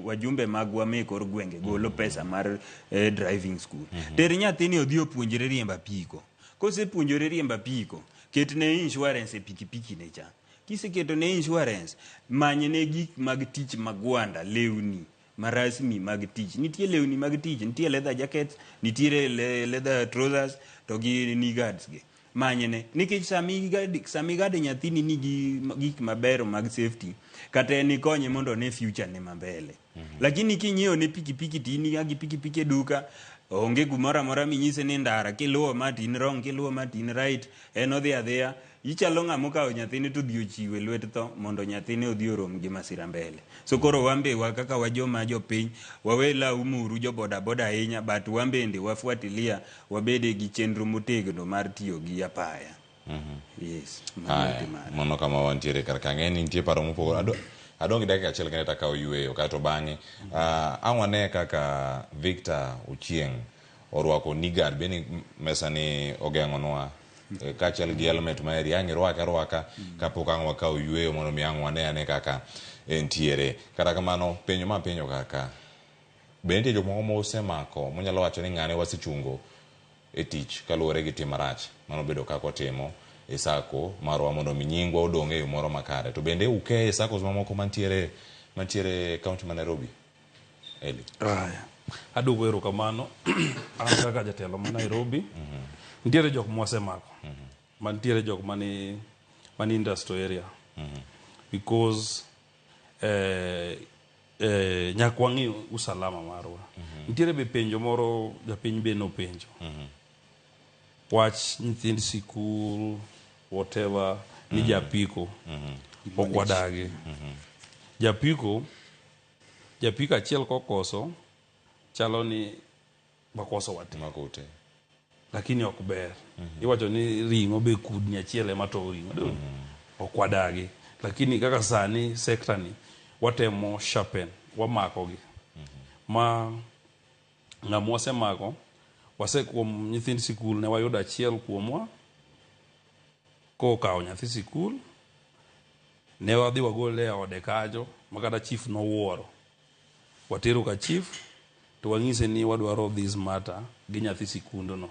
wajumbe magwa mekor gwenge golo pesa mar driving school. Tere nyathini odhi opuonjre riemba piko, kose puonjore riemba piko ketne insurance e pikipiki ne cha. Kiseketo ne insurance, manyene gik mag tich magwanda, lewni marasmi mag tich. Nitie lewni mag tich, nitie leather jackets, nitie leather trousers, to gi knee guards ge. Manyene, nikech sami gade nyathini ni gik mabero mag safety, kata ni konye mondo ne future ne mambele. Lakini kinyiewo ne pikipiki tini agi pikipiki duka, onge gumora mora minyise ni ndara kiluwo matin wrong, kiluwo matin right, en odhi adhiya. Ichalo ng'amo ka nyathini to dhi ochiwe lwet tho mondo nyathini odhi orom gi masira mbele. So koro wambe kaka wajoma jopiny wawela umuru jo boda ahinya, but wambende wafuatilia wabede gi chenro motegno mar tiyo gi apaya. Yes. Mono kama wantiere karkang'eni nitie paro mopogore. Adongi dakika achiel kene taka oyueyo kato bang'e. Ang'wane kaka Victor Ochieng orwako nigard beni mesani ogeng'onwa kachal gi helmet ma eri ang'e rwaka kapok ang'wa ka oyueyo mondo mi ang'wane ane kaka entiere. Kata kamano penjo kaka bende jomoko mosemako monyalo wacho ni ng'ane wasechungo e tich kaluwore gi tim marach mano bedo kako otimo e sako marwa mondo mi nyingwa odong' e yo moro makare. To bende uke e sakos mamoko mantiere kaunti ma Nairobi. Eli. Adugo erokamano an kaka jatelo ma Nairobi. Nitiere jok mwasemako. Mantiere jok mani industrial area. Because nyakwang'i usalama marwa. Nitiere be penjo moro japiny be no penjo. Wach nyithind sikul whatever ni japiko okwadagi. Japiko achiel kokoso chalo ni bakoso wate. Lakini ok ber. Iwacho ni ring'o be kudni achiel ema to ring'o. Okwadagi. Lakini kaka sani sekta ni watemo sharpen, wamako gi. Ma ng'ama wasemako kuom nyithind sikul ne wayudo achiel kuomwa kokawo nyathi sikul ne wadhi wagole e ode kajo makata chief nowuoro watero ka chief to wang'ise ni wadwaro this matter gi nyathi sikundono.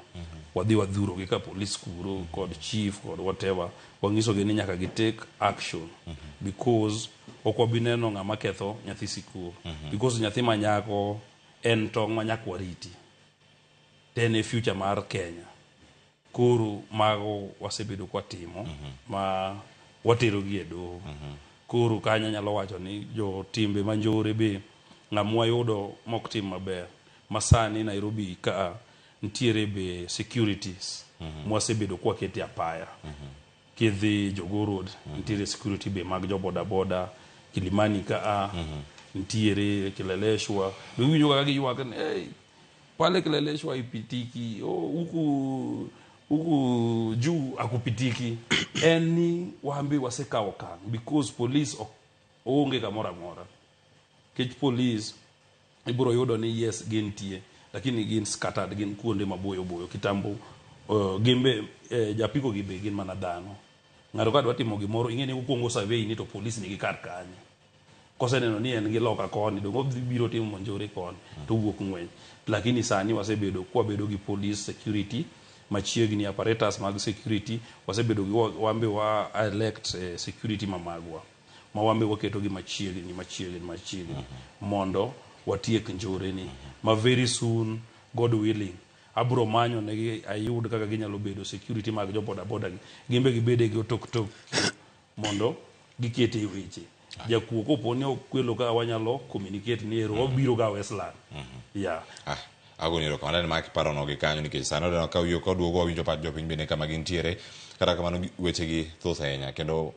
Wadhi wadhuro gi ka police kuro kod chief kod whatever. Wang'iso gi ni nyaka gi take action because ok wabineno ng'ama ketho nyathi sikul. Because nyathi manyako en tong' manyaka wariti. En e future mar Kenya. Koro mago wasebedo kwa timo ma watero gi e doho. Koro kanya nyalo wacho ni jo timbe manjore be ng'amwa yudo mok tim maber. Masani Nairobi ka ntiere be securities mwasebedo kwa kete apaya. Kidhi Jogoo Road ntiere security be mag jo boda boda. Kilimani ka ntiere Kileleshwa. Winjo kaka giywak ni pale Kileleshwa ipitiki huku juu akupitiki. Eni waambi wasekawo kang because police onge kamora mora. Kech police ibiro yudo ni yes gin tie lakini gin scattered, gin kuonde maboyo boyo. Kitambo gimbe japiko gibe gin mana dhano. Ng'ato ka dwa timo gimoro ing'e ni ukuongo survey ni to police nigi kar kanyo. Koseneno ni en gi loka koni dongo biro timo monjore koni to wuok ng'weny. Lakini sani wasebedo kwa bedo gi police security machiegni apparatus mag security. Wasebedo gi wambe wa elect security mamagwa ma wambe waketo gi machiegni mondo watiek njore ni ma very soon God willing abro manyo ne ayud kaka ginyalo bedo security mag jo boda boda gimbe gibede gi tok mondo gikete weche jakuo koponi okwelo ka wanyalo communicate ni ero obiro ga Westland. Agoniro kamanda ma kiparo no gi kanyo nikech sano da ka wiyo koduogo winjo pat jopiny bende kama gintiere kata kamano weche gi thoth ahinya kendo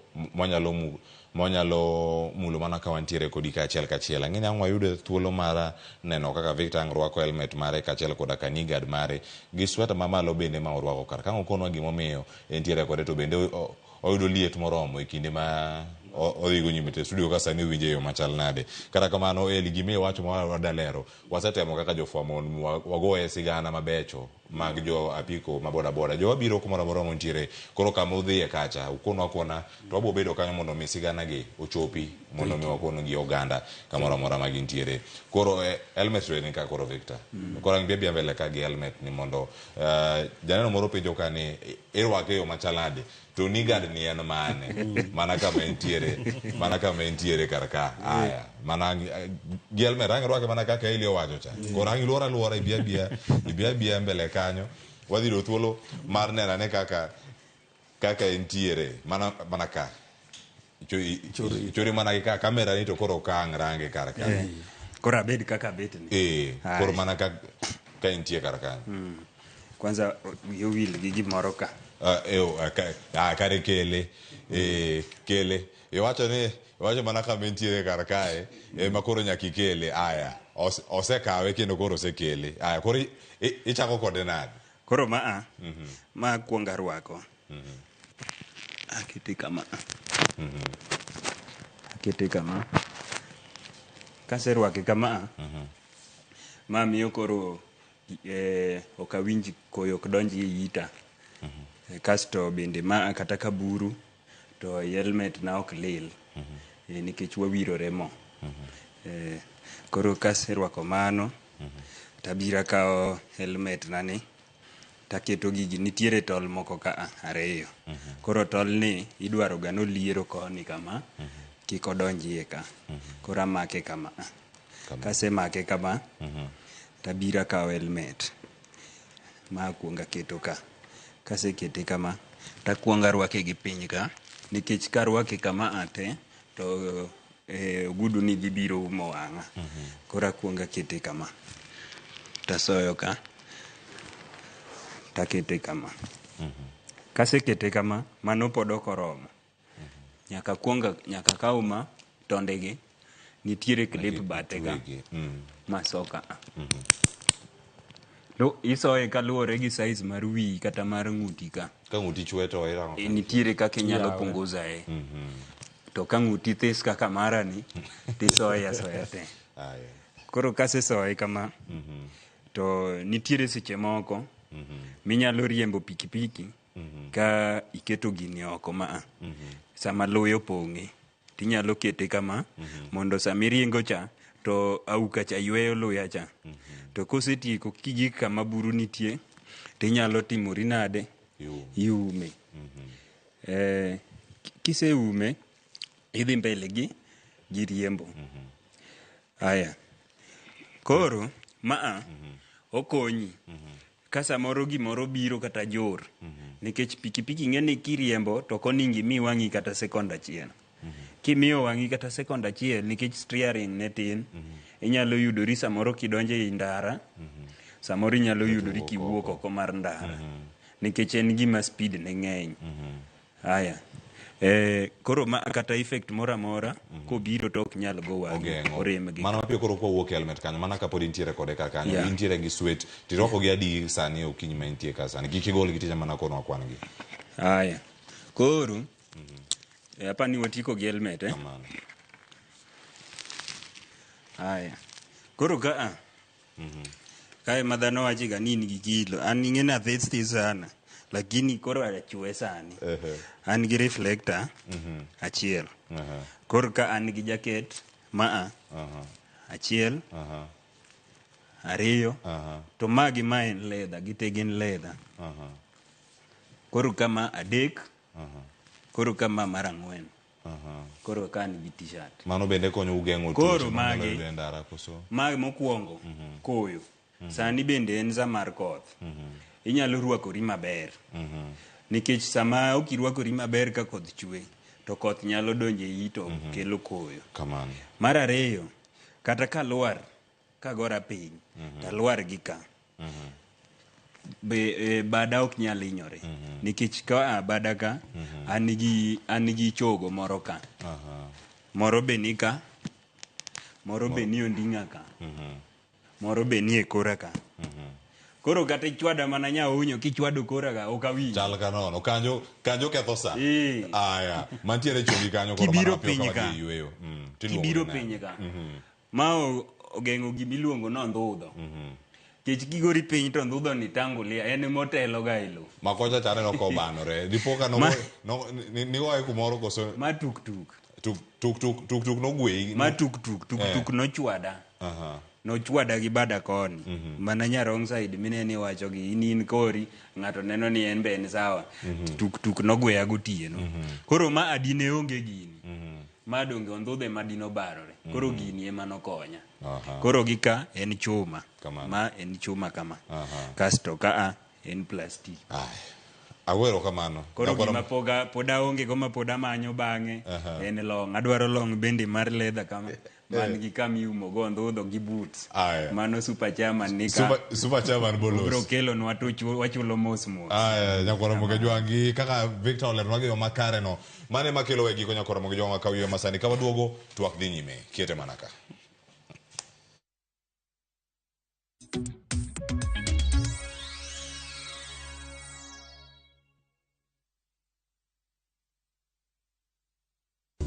monyalo mulo mana ka wantiere kodi ka achiel kachiel. Ang'e ang'wa yudo thuolo mara neno kaka Victor rwako helmet mare kachiel koda kanigad mare gi sweta mamalo bende ma orwako kar kango konwa gimomiyo entiere kode to bende oyudo liet moromo e kinde ma odhigo nyime te studio ka sani winje yo machal nade. Kata kamano gime wacho ma wadalero wasetemo kaka jofwambo wagoye sigana mabecho mag jo apiko maboda boda jo wabiro kumoro moro montiere koro kama udhiye kacha ukono akona to wabo bedo kanyo mondo mi sigana gi ochopi mondo mi wakono gi oganda kamoro moro magintiere. Koro helmet training ka koro Victor koro ang bia mbele ka gi helmet ni mondo janeno moro penjo kani irwake yo machal nade to nigad ni en mane mana kama entiere karka aya mana gelme rang roke mana kaka ilio wacho cha korang luora ibia mbele kanyo wadhiro thuolo mar nena ne kaka entiere mana ka chori mana ka kamera ni to koro kang range karka koro abed kaka bet ni koro mana ka entiere karka kwanza yo wil gi gimoro ka kare kele wacho mana kama entiere kar kae makoro nyaki kele aya osekawe kendo koro osekele aya koro ichako kode nade koro ma kuonga rwako akete kama kaserwake kama ma miyo koro okawinj koyo ok donji e ita kasto bende ma kata kaburu to helmet na ok lil nikech wawirore mo koro kaserwako mano tabira kao helmet nani taketo gigi nitiere tol moko ka ariyo koro tol ni idwaro ga no liero koni kama kiko donjie ka koro amake kama kase make kama tabira kao helmet ma kuonga keto ka kase kete kama takuonga rwake gi piny ka nikech ka rwake kama ate to gudu ni bibiro umo wang'a kora kuonga kete kama tasoyo ka takete kama kase kete kama mano pod ok oromo nyaka kauma tondegi nitiere clip bate ka masoka to isoye kaluwore gi size mar wi kata mar ng'uti ka ng'uti chwe to nitiere kaka inyalo punguza to ka ng'uti this kaka marani tisoye asoya te koro kasesoye kama to nitiere seche moko minyalo riembo pikipiki ka iketo gini oko sama loyo pong'e tinyalo kete kama mondo samiriengo cha to auka cha yweyo luya cha. To kosetieko kigik kama buru nitie, tinyalo timori nade? Iume. Kiseume, idhi mbele gi riembo. Aya. Koro, okonyi. Ka samoro gimoro biro kata jor. Nikech pikipiki ng'eni kiriembo to koningi mi wang'i kata sekond achiel. Kimiyo wang'i kata sekond achiel nikech steering ne tin, inyalo yudori samoro kidonje i ndara, samoro inyalo yudori kiwuok oko mar ndara. Nikech en gima speed ne ng'eny. Aya. Koro kata effect mora mora kobiro to ok nyal go wagi orem gi. Mana mapiyo koro kowuok helmet kanyo, mana kapod intiere kode kar kanyo, intiere gi sweat, tiroko gi adi sani okinyi ma intie ka sani, kikigol gi tija mana kono akwan gi. Aya. Koro, apani watiko gi helmet, Aya. Koro kae madhano wachiga nini gi kilo, an ing'ena thesti sana. Lakini koro achue sani. An gi reflector achiel. Koro ka an gi jacket achiel, ariyo, to magi ma en leather, gite gin leather. Koro kama adek, koro kama mar ang'wen. Koro ka an gi t-shirt. Mano bende konyo ugeng'o koro magi mokwongo koyo. Sani bende en za mar koth. Inyalo rwakori maber. Nikech sama ok irwakori maber ka koth chwe, to koth nyalo donjo e to kelo koyo. Mar ariyo, kata ka lwar, ka gora piny, ta lwar gi ka. Bada ok nyal hinyore. Nikech ka bada ka, an gi chogo moro ka. Moro be ni ka, moro be ni onding'a ka, moro be ni e kora ka. Koro kata ichwada mana nyaunyo, kichwado kora ga okawinjo. Chal ka nono, kanyo ketho sa. Aya, mantiere chongi kanyo koro mana pio ka yueyo. Kibiro piny ka. Ma ogeng'o gimiluongo no ndhudho. Kech kigori piny to ndhudho ni tangulia, en motelo ga ilo. Makocha chane nokobanore. Dipoka nigoye kumoro koso. Ma tuk-tuk. Tuk-tuk nogwei. Ma tuk-tuk nochwada. Nochwada gi bada koni. Mana nya wrong side mineni wacho gi in kori, ng'ato neno ni en be en sawa. Tuk nogweya gotieno. Koro ma adine onge gini. Ma donge ondhudhe madino barore. Koro gini ema nokonya. Koro gika en chuma. Ma en chuma kama. Kasto ka en plastic. Awero kamano. Koro gima poda onge goma poda manyo bang'e en long. Adwaro long bende mar leather kama. Man gi kamiumo go ndhudho gi boots. Mano super chairman nika. Super chairman bolos. Bro kelo nwa wachulo mos. Nyakoro Moge Jwangi kaka Victor Olernwagi yo makare no. Mane makelo wegi ko Nyakoro Moge Jwangi kawiyo masani ka waduogo twak dhi nyime. Kiete manaka.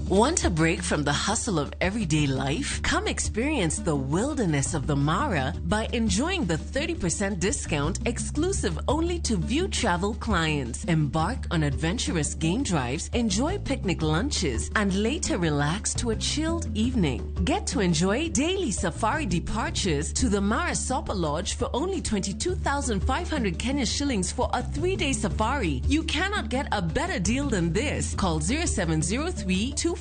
Want a break from the hustle of everyday life? Come experience the wilderness of the Mara by enjoying the 30% discount exclusive only to View Travel clients. Embark on adventurous game drives, enjoy picnic lunches, and later relax to a chilled evening. Get to enjoy daily safari departures to the Mara Sopa Lodge for only 22,500 Kenya shillings for a 3-day safari. You cannot get a better deal than this. Call 0703-254-254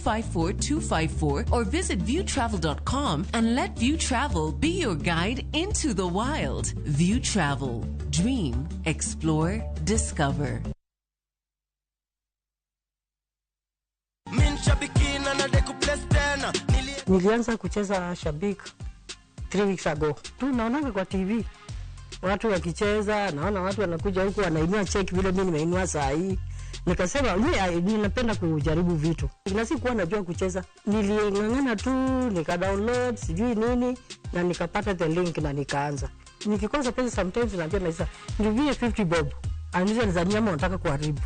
or visit viewtravel.com and let View Travel be your guide into the wild. View Travel. Dream, explore, discover. Nilianza kucheza Shabik 3 weeks ago. Tu naonanga kwa TV watu wakicheza, naona watu wanakuja huku wanainua check vile mimi nimeinua saa hii. Nikasema ninapenda kujaribu vitu. Na sikuwa najua kucheza. Niling'ang'ana tu, nika-download, sijui nini, na nikapata the link na nikaanza. Nikikosa pesa sometimes naambia naisa, nivie 50 bob. Anisa nizania nataka kuharibu.